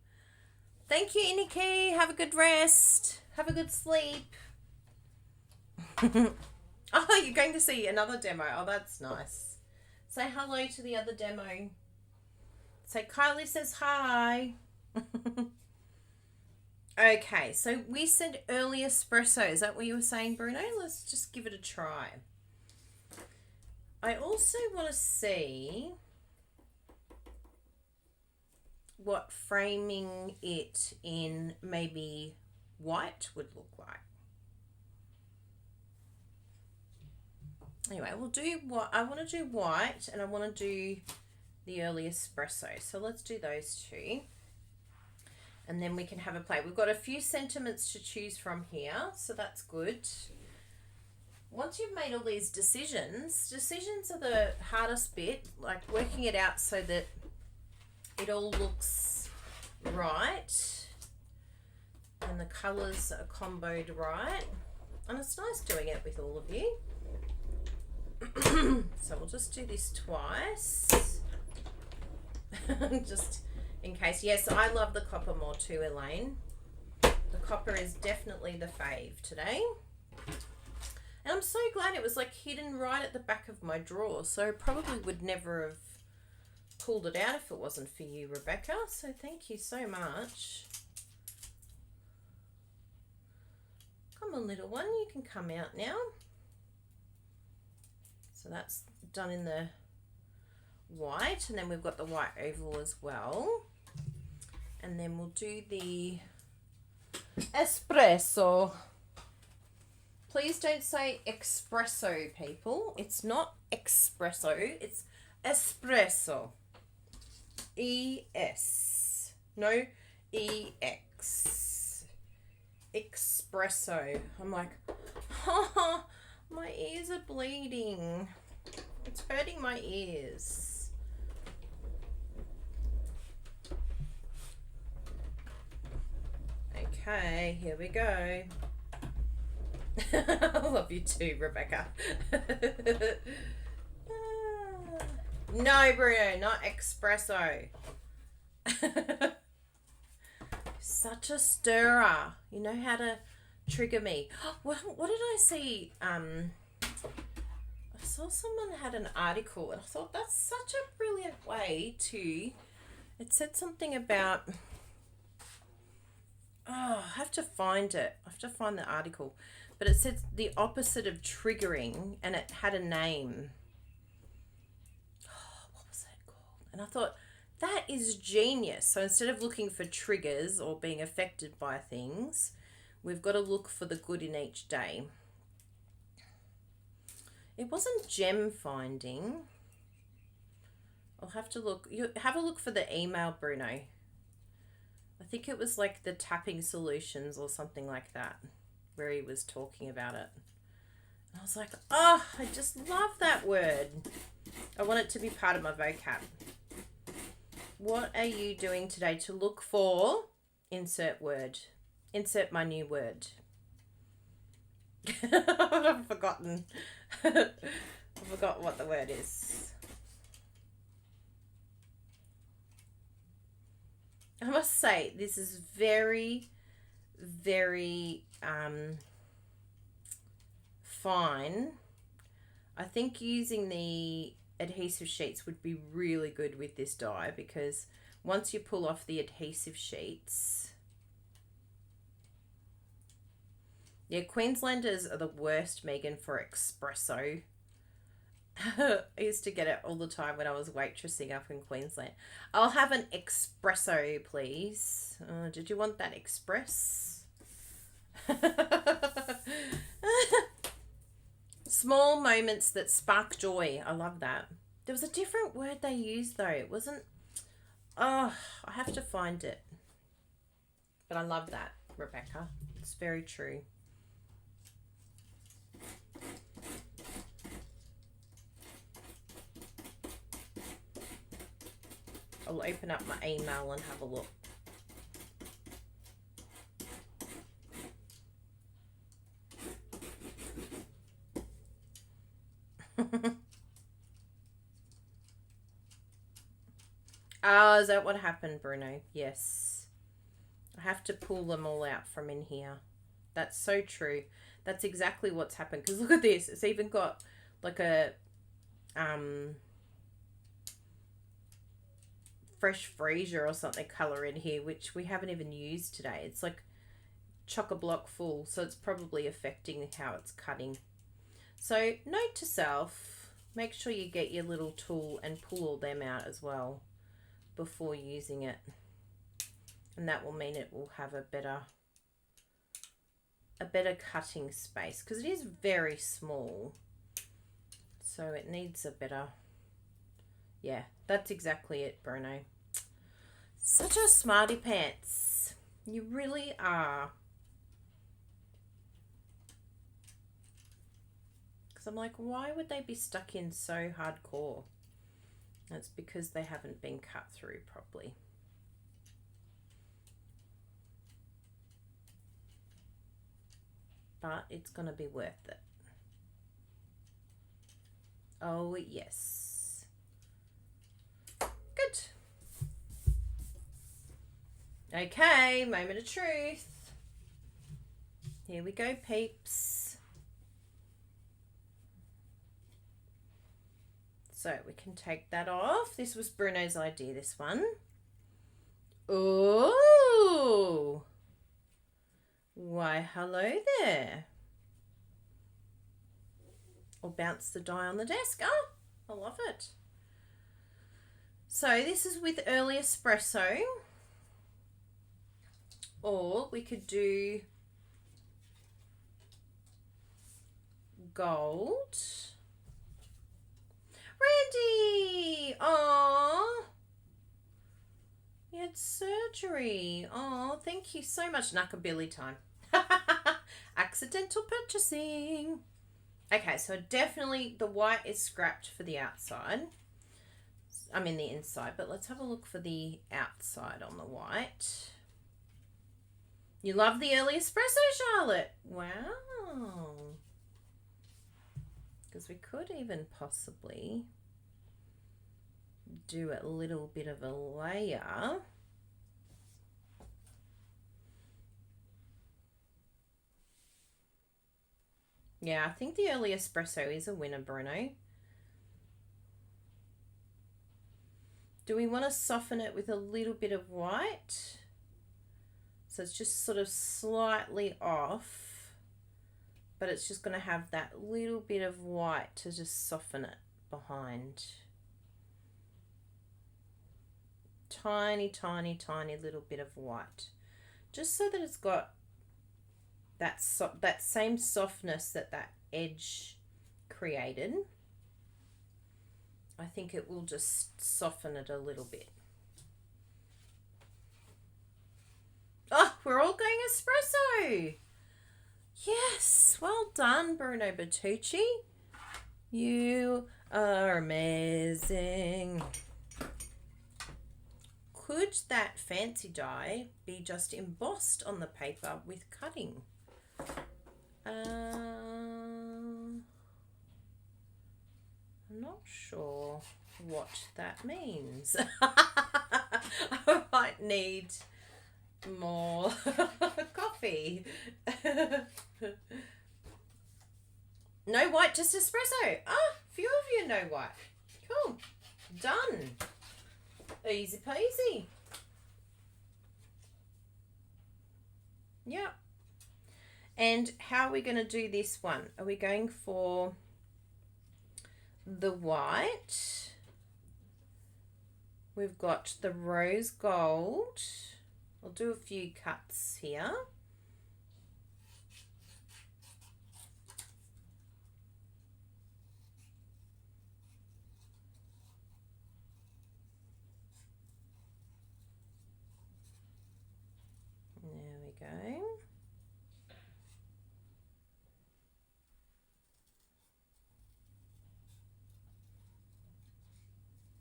Thank you, Iniki. Have a good rest. Have a good sleep. Oh, you're going to see another demo. Oh, that's nice. Say hello to the other demo. Say Kylie says hi. Okay, so we said early espresso. Is that what you were saying, Bruno? Let's just give it a try. I also want to see what framing it in maybe white would look like. Anyway, we'll do what I want to do white, and I want to do the early espresso. So let's do those two. And then we can have a play. We've got a few sentiments to choose from here, so that's good. Once you've made all these decisions are the hardest bit, like working it out so that it all looks right and the colours are comboed right. And it's nice doing it with all of you. So we'll just do this twice. Just in case. Yes, I love the copper more too, Elaine. The copper is definitely the fave today. And I'm so glad it was like hidden right at the back of my drawer. So I probably would never have pulled it out if it wasn't for you, Rebecca. So thank you so much. Come on, little one. You can come out now. So that's done in the white, and then we've got the white oval as well. And then we'll do the espresso. Please don't say espresso, people. It's not espresso, it's espresso. E-S. No, E-X. Espresso. I'm like, oh, my ears are bleeding. It's hurting my ears. Okay, here we go. I love you too, Rebecca. No, Bruno, not espresso. Such a stirrer. You know how to trigger me. What did I see? I saw someone had an article and I thought that's such a brilliant way to... It said something about... Oh, I have to find it. I have to find the article. But it said the opposite of triggering, and it had a name. Oh, what was that called? And I thought, that is genius. So instead of looking for triggers or being affected by things, we've got to look for the good in each day. It wasn't gem finding. I'll have to look. You have a look for the email, Bruno. I think it was like the tapping solutions or something like that, where he was talking about it. And I was like, oh, I just love that word. I want it to be part of my vocab. What are you doing today to look for? Insert word. Insert my new word. I've forgotten. I forgot what the word is. I must say, this is very, very fine. I think using the adhesive sheets would be really good with this die, because once you pull off the adhesive sheets... Yeah, Queenslanders are the worst, Megan, for espresso. I used to get it all the time when I was waitressing up in Queensland. I'll have an espresso, please. Did you want that express? Small moments that spark joy. I love that. There was a different word they used, though. It wasn't... Oh, I have to find it. But I love that, Rebecca. It's very true. I'll open up my email and have a look. Oh, is that what happened, Bruno? Yes. I have to pull them all out from in here. That's so true. That's exactly what's happened. Because look at this. It's even got like a... fresh freesia or something colour in here, which we haven't even used today. It's like chock-a-block full, so it's probably affecting how it's cutting. So note to self, make sure you get your little tool and pull all them out as well before using it, and that will mean it will have a better cutting space, because it is very small, so it needs a better... Yeah, that's exactly it, Bruno. Such a smarty pants. You really are. Because I'm like, why would they be stuck in so hardcore? That's because they haven't been cut through properly. But it's going to be worth it. Oh, yes. Good. Okay, moment of truth. Here we go, peeps. So we can take that off. This was Bruno's idea, this one. Oh! Why, hello there. Or bounce the die on the desk. Oh, I love it. So this is with early espresso, or we could do gold. Randy! Aww. You had surgery. Oh, thank you so much. Knackabilly time. Accidental purchasing. Okay, so definitely the white is scrapped for the outside. I mean the inside, but let's have a look for the outside on the white. You love the early espresso, Charlotte. Wow. Because we could even possibly do a little bit of a layer. Yeah, I think the early espresso is a winner, Bruno. Do we want to soften it with a little bit of white? So it's just sort of slightly off, but it's just going to have that little bit of white to just soften it behind. Tiny, tiny, tiny little bit of white. Just so that it's got that same softness that edge created. I think it will just soften it a little bit. Oh, we're all going espresso. Yes, well done, Bruno Bertucci. You are amazing. Could that fancy die be just embossed on the paper with cutting? I'm not sure what that means. I might need more coffee. No white, just espresso. Ah, few of you know white. Cool. Done. Easy peasy. Yeah. And how are we going to do this one? Are we going for the white? We've got the rose gold. I'll do a few cuts here. There we go.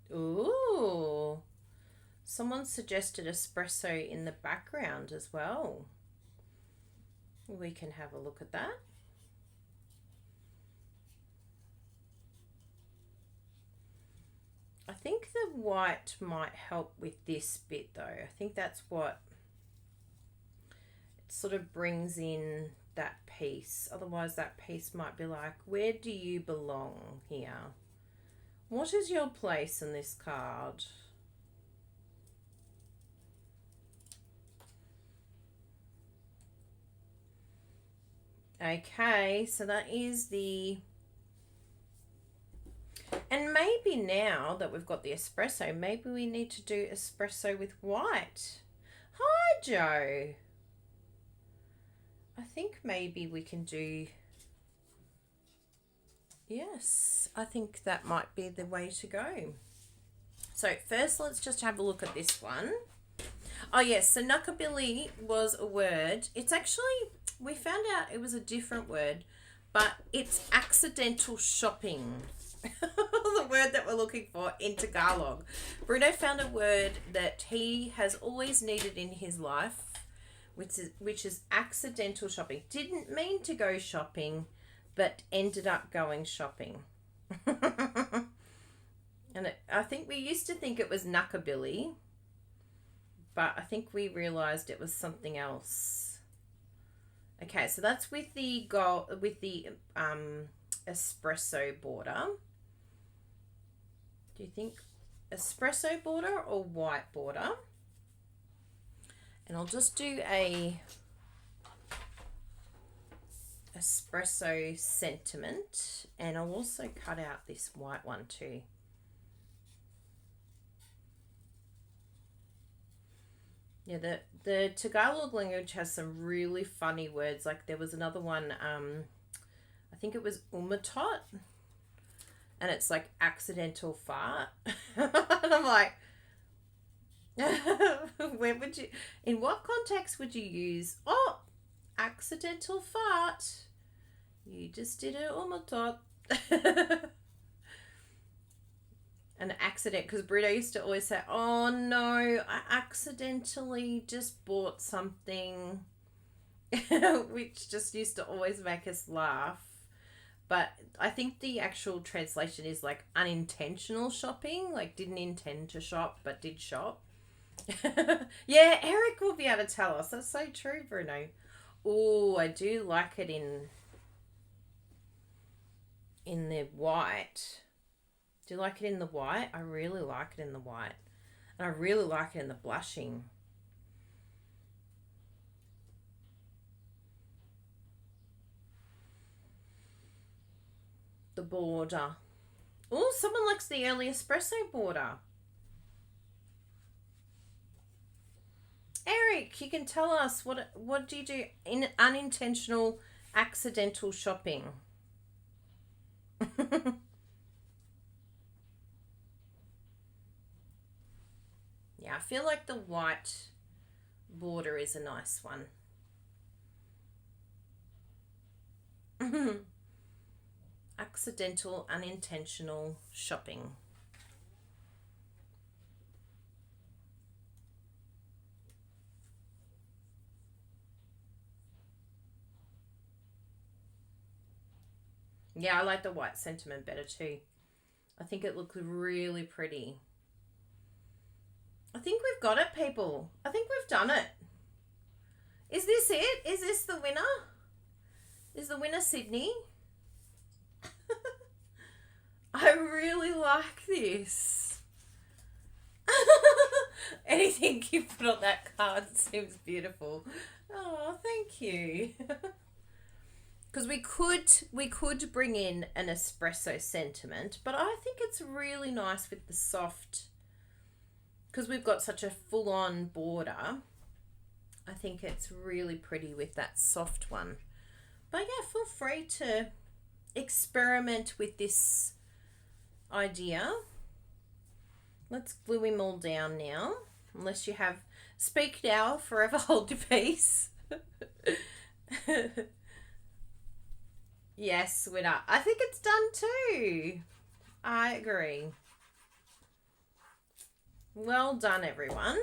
Ooh, someone suggested espresso in the background as well. We can have a look at that. I think the white might help with this bit though. I think that's what it sort of brings in that piece. Otherwise that piece might be like, where do you belong here? What is your place in this card? Okay, so that is the... And maybe now that we've got the espresso, maybe we need to do espresso with white. Hi, Joe. I think maybe we can do... Yes, I think that might be the way to go. So first, let's just have a look at this one. Oh yes, so knackabilly was a word. It's actually, we found out it was a different word, but it's accidental shopping. The word that we're looking for in Tagalog. Bruno found a word that he has always needed in his life, which is accidental shopping. Didn't mean to go shopping, but ended up going shopping. And I think we used to think it was knackabilly, but I think we realized it was something else. Okay, so that's with the gold, with the espresso border. Do you think espresso border or white border? And I'll just do a espresso sentiment, and I'll also cut out this white one too. Yeah, the Tagalog language has some really funny words. Like there was another one, I think it was umatot, and it's like accidental fart. And I'm like, where would you, in what context would you use, oh, accidental fart? You just did a umatot. An accident, because Brito used to always say, oh no, I accidentally just bought something, which just used to always make us laugh. But I think the actual translation is like unintentional shopping, like didn't intend to shop but did shop. Yeah, Eric will be able to tell us. That's so true, Bruno. Oh, I do like it in the white. Do you like it in the white? I really like it in the white. And I really like it in the blushing. The border. Oh, someone likes the early espresso border. Eric, you can tell us what do you do in unintentional, accidental shopping? Yeah, I feel like the white border is a nice one. Accidental, unintentional shopping. Yeah, I like the white sentiment better too. I think it looks really pretty. I think we've got it, people. I think we've done it. Is this it? Is this the winner? Is the winner Sydney? I really like this. Anything you put on that card seems beautiful. Oh, thank you. Because we could bring in an espresso sentiment, but I think it's really nice with the soft, because we've got such a full-on border. I think it's really pretty with that soft one. But yeah, feel free to experiment with this idea. Let's glue him all down now. Unless you have, speak now, forever hold your peace. Yes, winner. I think it's done too. I agree. Well done, everyone.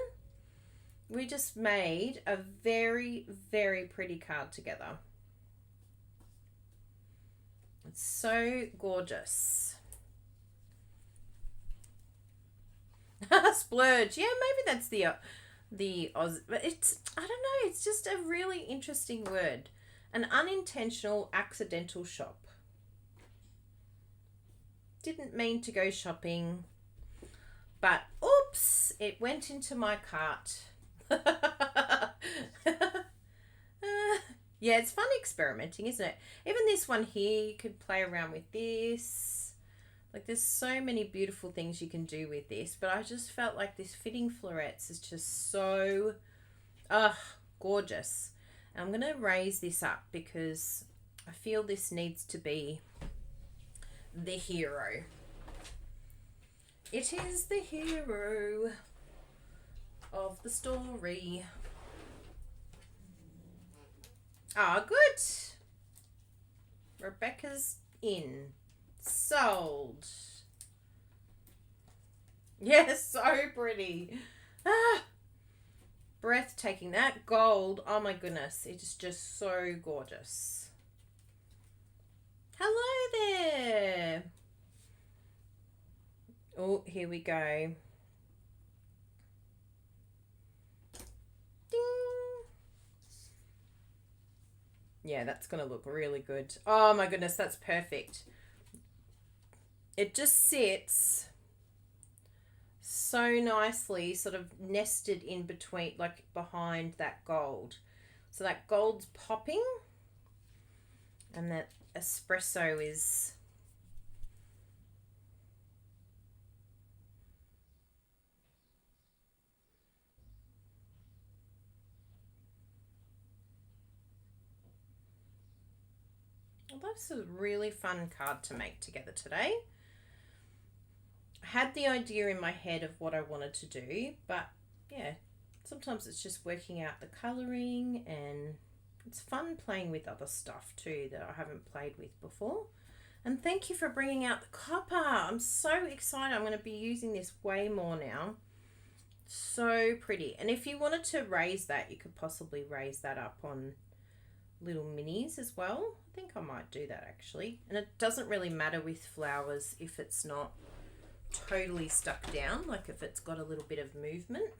We just made a very, very pretty card together. It's so gorgeous. Splurge. Yeah, maybe that's the Oz, but it's, I don't know, it's just a really interesting word. An unintentional, accidental shop. Didn't mean to go shopping, but oops, it went into my cart. Yeah, it's fun experimenting, isn't it? Even this one here, you could play around with this. Like, there's so many beautiful things you can do with this, but I just felt like this fitting florets is just so, gorgeous. I'm going to raise this up because I feel this needs to be the hero. It is the hero of the story. Ah, good. Rebecca's in. Sold. Yes, so pretty. Ah, breathtaking. That gold, oh my goodness, it is just so gorgeous. Hello there. Oh, here we go. Ding. Yeah, that's going to look really good. Oh my goodness, that's perfect. It just sits so nicely, sort of nested in between, like behind that gold. So that gold's popping and that espresso is Well, that's a really fun card to make together today. I had the idea in my head of what I wanted to do, but yeah, sometimes it's just working out the colouring, and it's fun playing with other stuff too that I haven't played with before. And thank you for bringing out the copper. I'm so excited. I'm going to be using this way more now. So pretty. And if you wanted to raise that, you could possibly raise that up on little minis as well. I think I might do that actually. And it doesn't really matter with flowers if it's not totally stuck down, like if it's got a little bit of movement.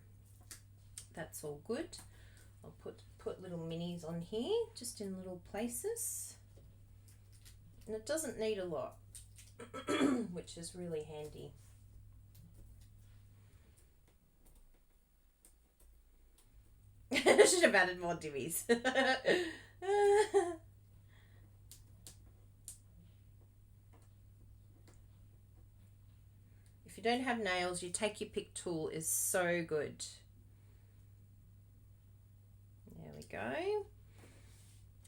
That's all good. I'll put little minis on here, just in little places. And it doesn't need a lot, which is really handy. I should have added more divvies. If you don't have nails, you take your pick tool is so good. There we go.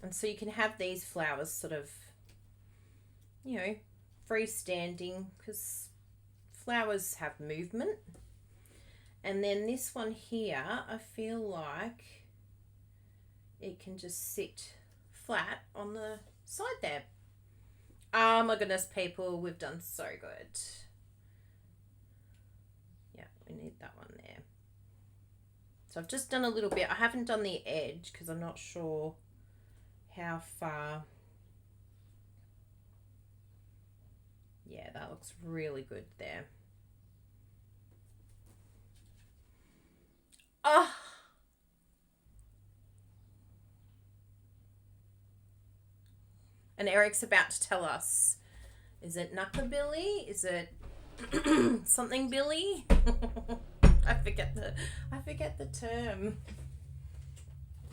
And so you can have these flowers sort of, you know, freestanding, because flowers have movement. And then this one here, I feel like it can just sit flat on the side there. Oh my goodness, people, we've done so good. Yeah, we need that one there. So I've just done a little bit. I haven't done the edge because I'm not sure how far. Yeah, that looks really good there. Oh. And Eric's about to tell us, is it Knuckabilly? Is it something Billy? I forget the term.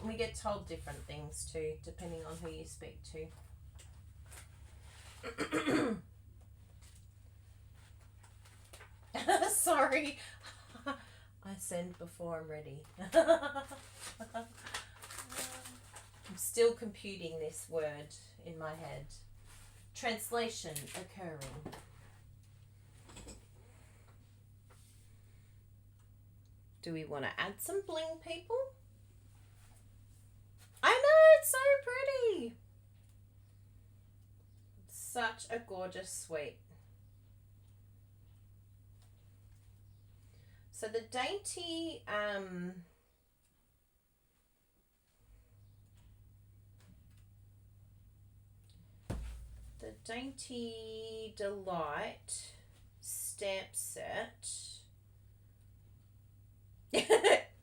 We get told different things too, depending on who you speak to. Sorry. I send before I'm ready. I'm still computing this word in my head. Translation occurring. Do we want to add some bling, people? I know, it's so pretty. Such a gorgeous suite. So the Dainty Delight stamp set.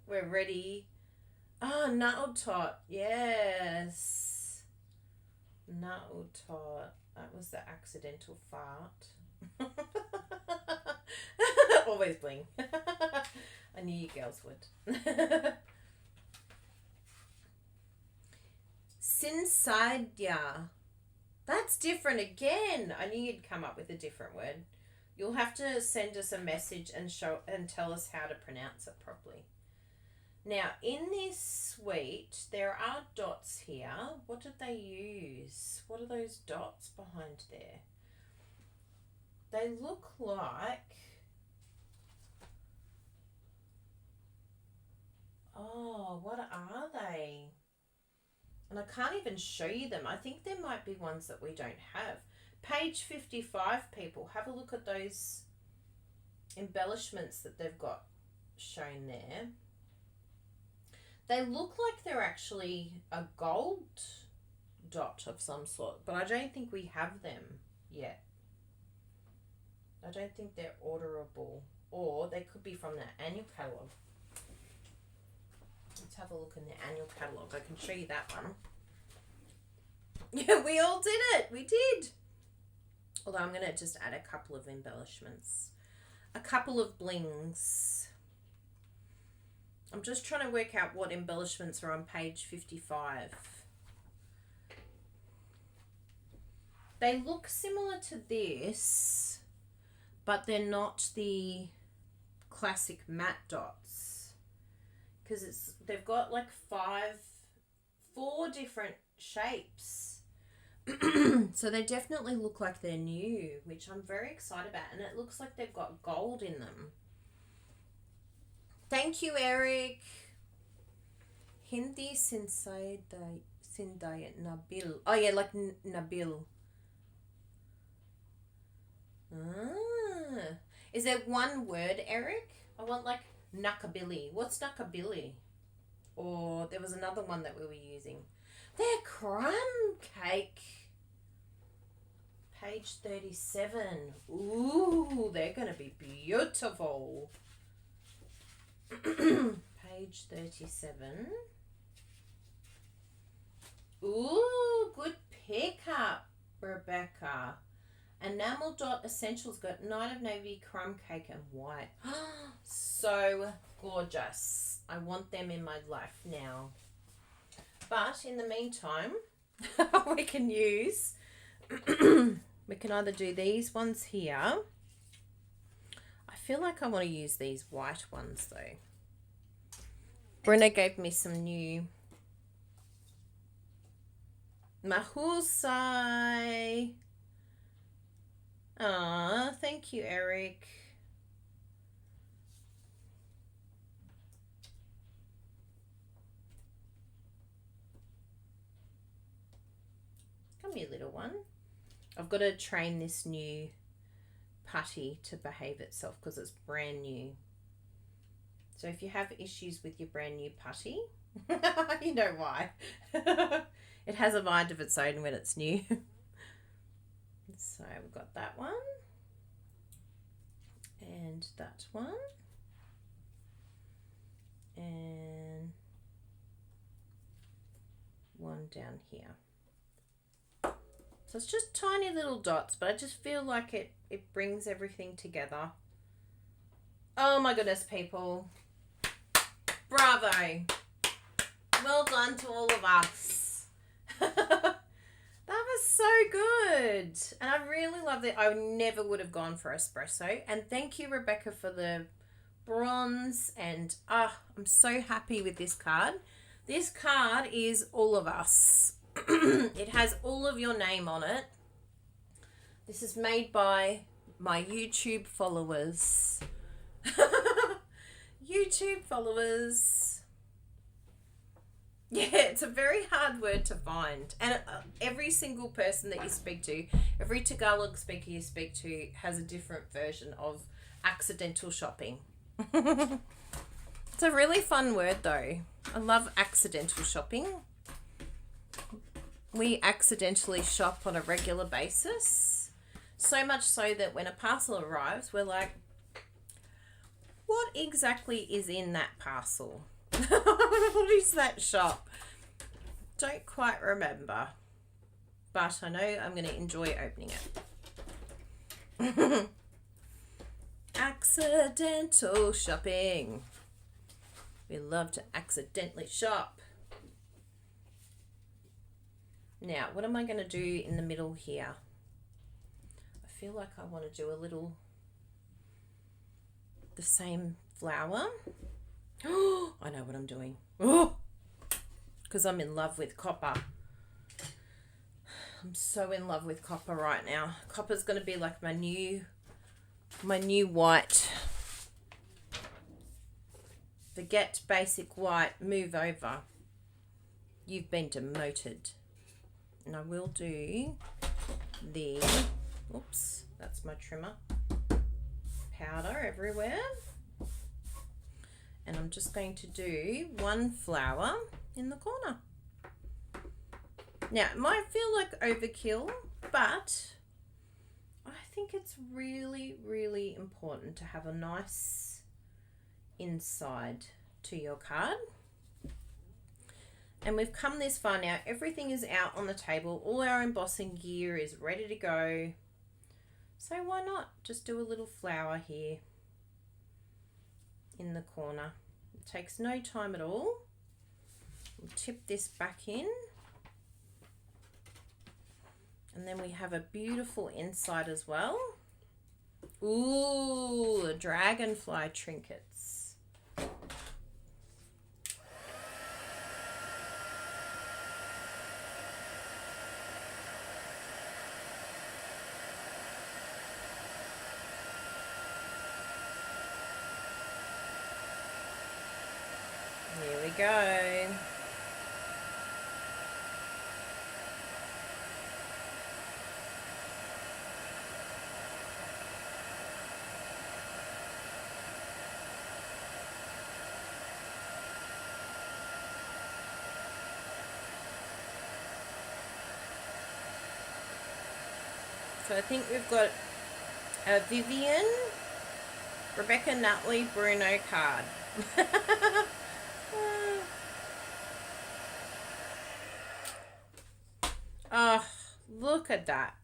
We're ready. Oh, Nuddle Tot. Yes. Nuddle Tot. That was the accidental fart. Always bling. I knew you girls would. Sinsidya. That's different again. I knew you'd come up with a different word. You'll have to send us a message and tell us how to pronounce it properly. Now, in this suite, there are dots here. What did they use? What are those dots behind there? They look like... Oh, what are they? And I can't even show you them. I think there might be ones that we don't have. Page 55, people. Have a look at those embellishments that they've got shown there. They look like they're actually a gold dot of some sort, but I don't think we have them yet. I don't think they're orderable, or they could be from the annual catalogue. Let's have a look in the annual catalogue. I can show you that one. Yeah, we all did it. We did. Although I'm going to just add a couple of embellishments. A couple of blings. I'm just trying to work out what embellishments are on page 55. They look similar to this, but they're not the classic matte dots. Because they've got like four different shapes. So they definitely look like they're new, which I'm very excited about. And it looks like they've got gold in them. Thank you, Eric. Hindi Sindai Nabil. Oh, yeah, like Nabil. Ah. Is there one word, Eric? I want like Nuckabilly. What's Nuckabilly? Or there was another one that we were using. They're crumb cake. Page 37. Ooh, they're going to be beautiful. Page 37. Ooh, good pickup, Rebecca. Enamel Dot Essentials got Night of Navy, crumb cake, and white. So gorgeous. I want them in my life now. But in the meantime, we can use... we can either do these ones here. I feel like I want to use these white ones though. Bruna gave me some new Mahusai. Ah, thank you, Eric. Come here, little one. I've got to train this new putty to behave itself because it's brand new. So if you have issues with your brand new putty, you know why. It has a mind of its own when it's new. So we've got that one. And that one. And one down here. So it's just tiny little dots, but I just feel like it brings everything together. Oh my goodness, people. Bravo. Well done to all of us. That was so good. And I really loved it. I never would have gone for espresso. And thank you, Rebecca, for the bronze. And I'm so happy with this card. This card is all of us. It has all of your name on it. This is made by my YouTube followers. YouTube followers. Yeah, it's a very hard word to find. And every single person that you speak to, every Tagalog speaker you speak to has a different version of accidental shopping. It's a really fun word though. I love accidental shopping. We accidentally shop on a regular basis. So much so that when a parcel arrives, we're like, what exactly is in that parcel? What is that shop? Don't quite remember. But I know I'm going to enjoy opening it. Accidental shopping. We love to accidentally shop. Now, what am I going to do in the middle here? I feel like I want to do a little, the same flower. Oh, I know what I'm doing. Oh, because I'm in love with copper. I'm so in love with copper right now. Copper's going to be like my new white. Forget basic white, move over. You've been demoted. And I will do the, oops, that's my trimmer, powder everywhere. And I'm just going to do one flower in the corner. Now, it might feel like overkill, but I think it's really, really important to have a nice inside to your card. And we've come this far now. Everything is out on the table. All our embossing gear is ready to go. So why not just do a little flower here in the corner? It takes no time at all. We'll tip this back in. And then we have a beautiful inside as well. Ooh, dragonfly trinkets. go. So I think we've got a Vivian, Rebecca Nutley, Bruno card. Oh, look at that.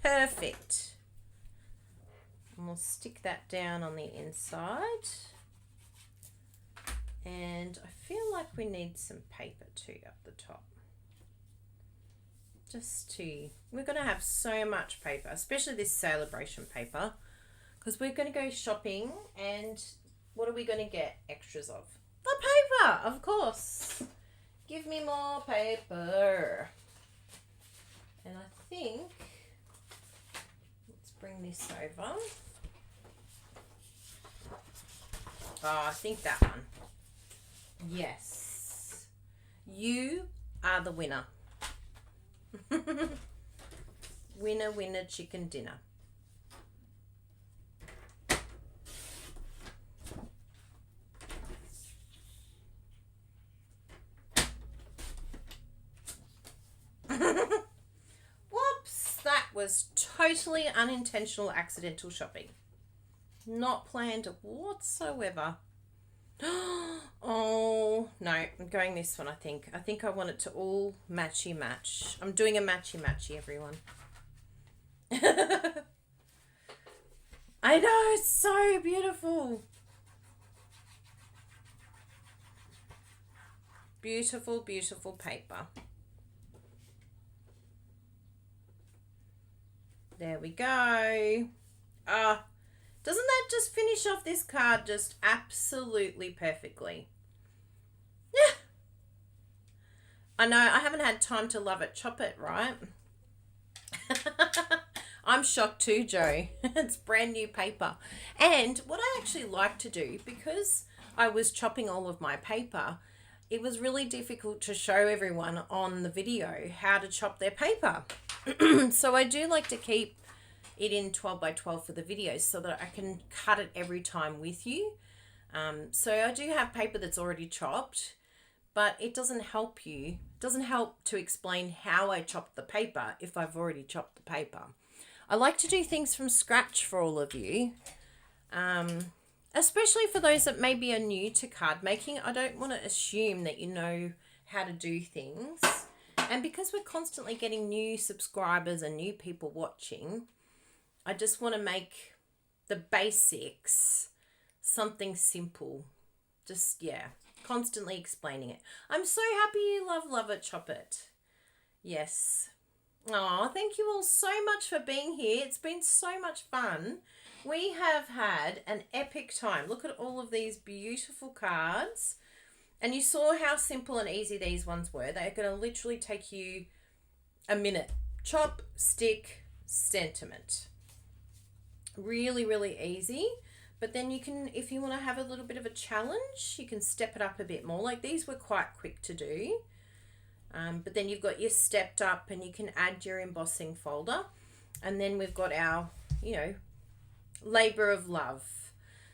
Perfect. And we'll stick that down on the inside. And I feel like we need some paper too up the top. We're going to have so much paper, especially this celebration paper, because we're going to go shopping, and what are we going to get extras of? The paper, of course. Give me more paper. And I think, let's bring this over. Oh, I think that one. Yes. You are the winner. Winner, winner, chicken dinner. Whoops, that was totally unintentional accidental shopping. Not planned whatsoever. Oh, no, I'm going this one, I think. I think I want it to all matchy match. I'm doing a matchy matchy, everyone. I know, it's so beautiful. Beautiful, beautiful paper. There we go. Doesn't that just finish off this card just absolutely perfectly? Yeah. I know, I haven't had time to love it, chop it, right? I'm shocked too, Joe. It's brand new paper. And what I actually like to do, because I was chopping all of my paper, it was really difficult to show everyone on the video how to chop their paper. So I do like to keep it in 12 by 12 for the videos so that I can cut it every time with you. So I do have paper that's already chopped, but it doesn't help to explain how I chopped the paper if I've already chopped the paper. I like to do things from scratch for all of you, especially for those that maybe are new to card making. I don't want to assume that you know how to do things. And because we're constantly getting new subscribers and new people watching, I just want to make the basics something simple. Just, yeah, constantly explaining it. I'm so happy you love it, chop it. Yes. Oh, thank you all so much for being here. It's been so much fun. We have had an epic time. Look at all of these beautiful cards. And you saw how simple and easy these ones were. They're going to literally take you a minute. Chop, stick, sentiment. Really, really easy. But then you can, if you want to have a little bit of a challenge, you can step it up a bit more. Like these were quite quick to do. But then you've got your stepped up, and you can add your embossing folder. And then we've got our, labor of love.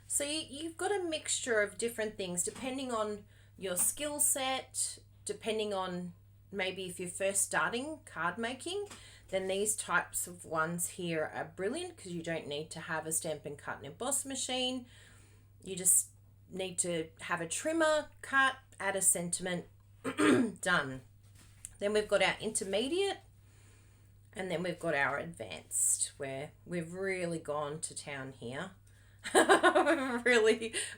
So you've got a mixture of different things depending on your skill set, depending on maybe if you're first starting card making, then these types of ones here are brilliant because you don't need to have a stamp and cut and emboss machine. You just need to have a trimmer, cut, add a sentiment, done. Then we've got our intermediate, and then we've got our advanced, where we've really gone to town here.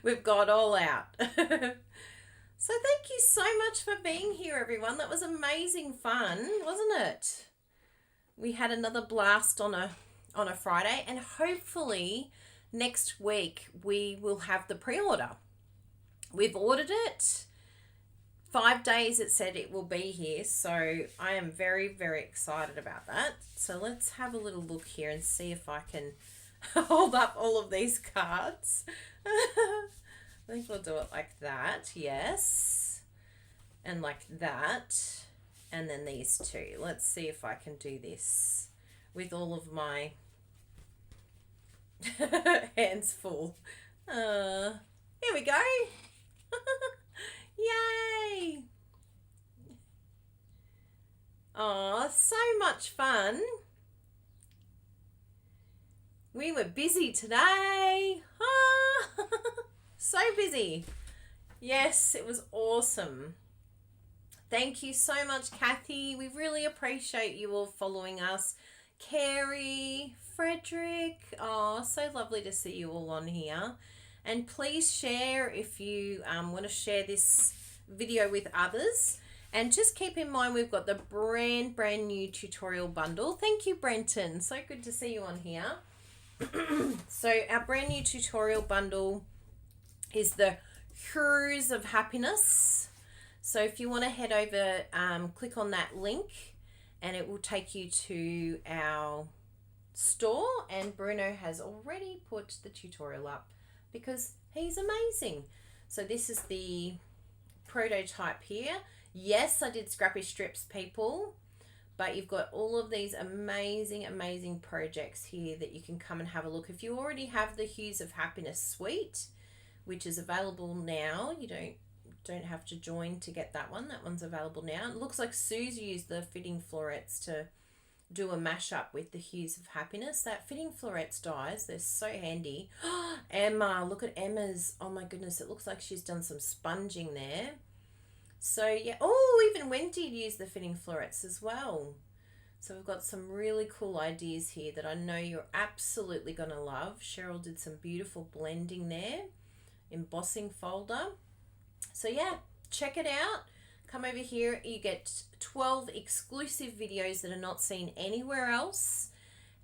We've got all out. So thank you so much for being here, everyone. That was amazing fun, wasn't it? We had another blast on a Friday, and hopefully next week we will have the pre-order. We've ordered it. 5 days it said it will be here, so I am very, very excited about that. So let's have a little look here and see if I can hold up all of these cards. I think we'll do it like that, yes. And like that. And then these two. Let's see if I can do this with all of my hands full. Here we go. Yay! Oh, so much fun. We were busy today. Ah, so busy. Yes, it was awesome. Thank you so much, Kathy. We really appreciate you all following us. Carrie, Frederick. Oh, so lovely to see you all on here. And please share if you want to share this video with others. And just keep in mind we've got the brand new tutorial bundle. Thank you, Brenton. So good to see you on here. So our brand new tutorial bundle is the Hues of Happiness. So if you want to head over, click on that link and it will take you to our store. And Bruno has already put the tutorial up because he's amazing. So this is the prototype here. Yes, I did scrappy strips, people, but you've got all of these amazing projects here that you can come and have a look. If you already have the Hues of Happiness suite, which is available now, you don't have to join to get that one. That one's available now. It looks like Sue's used the fitting florets to do a mashup with the Hues of Happiness. That fitting florets dies, they're so handy. Emma, look at Emma's. Oh my goodness, it looks like she's done some sponging there. So yeah, oh, even Wendy used the fitting florets as well. So we've got some really cool ideas here that I know you're absolutely going to love. Cheryl did some beautiful blending there. Embossing folder. So yeah, check it out. Come over here. You get 12 exclusive videos that are not seen anywhere else.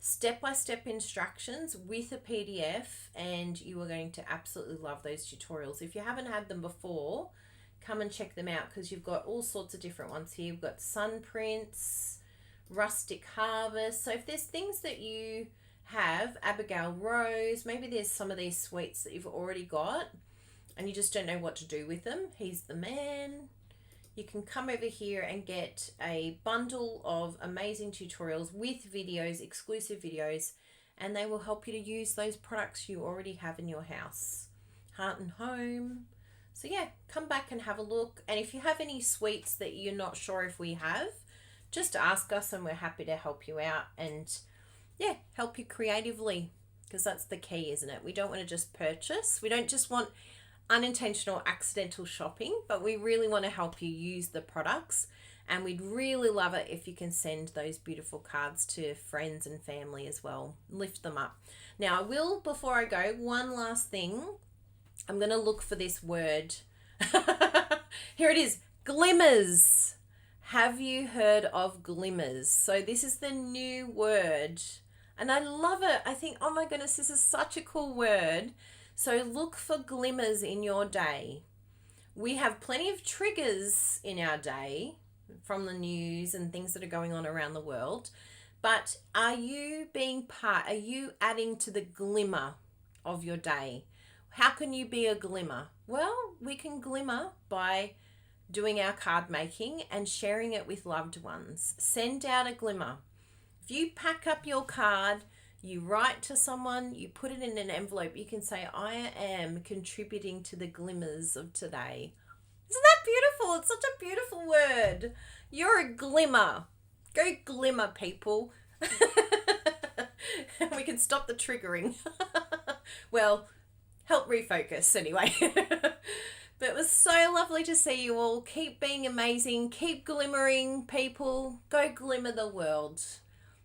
Step-by-step instructions with a PDF, and you are going to absolutely love those tutorials. If you haven't had them before, come and check them out because you've got all sorts of different ones here. You've got sun prints, rustic harvest. So if there's things that you have, Abigail Rose, maybe there's some of these suites that you've already got and you just don't know what to do with them, he's the man. You can come over here and get a bundle of amazing tutorials with videos, exclusive videos, and they will help you to use those products you already have in your house. Heart and Home. So yeah, come back and have a look. And if you have any suites that you're not sure if we have, just ask us and we're happy to help you out and yeah, help you creatively, because that's the key, isn't it? We don't want to just purchase. We don't just want unintentional accidental shopping, but we really want to help you use the products, and we'd really love it if you can send those beautiful cards to friends and family as well. Lift them up. Now I will, before I go, one last thing. I'm going to look for this word. Here it is. Glimmers. Have you heard of glimmers? So this is the new word and I love it. I think, oh my goodness, this is such a cool word. So look for glimmers in your day. We have plenty of triggers in our day from the news and things that are going on around the world. But are you are you adding to the glimmer of your day? How can you be a glimmer? Well, we can glimmer by doing our card making and sharing it with loved ones. Send out a glimmer. If you pack up your card, you write to someone, you put it in an envelope, you can say, I am contributing to the glimmers of today. Isn't that beautiful? It's such a beautiful word. You're a glimmer. Go glimmer, people. We can stop the triggering. Well, help refocus anyway. But it was so lovely to see you all. Keep being amazing. Keep glimmering, people. Go glimmer the world.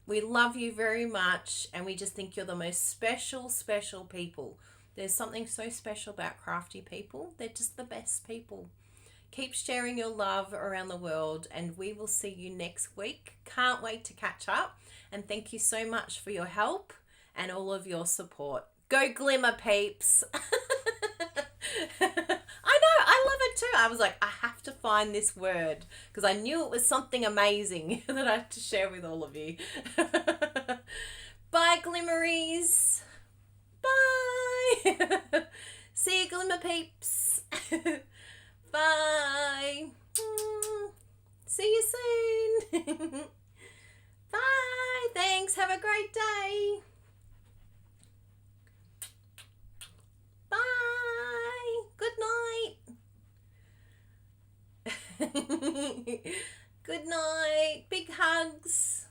We love you very much, and we just think you're the most special, special people. There's something so special about crafty people. They're just the best people. Keep sharing your love around the world, and we will see you next week. Can't wait to catch up, and thank you so much for your help and all of your support. Go glimmer, peeps. I know, I love it too. I was like, I have to find this word because I knew it was something amazing that I had to share with all of you. Bye, glimmeries. Bye. See See you, Glimmer Peeps. Bye. See you soon. Bye. Thanks. Have a great day. Bye. Good night. Good night. Big hugs.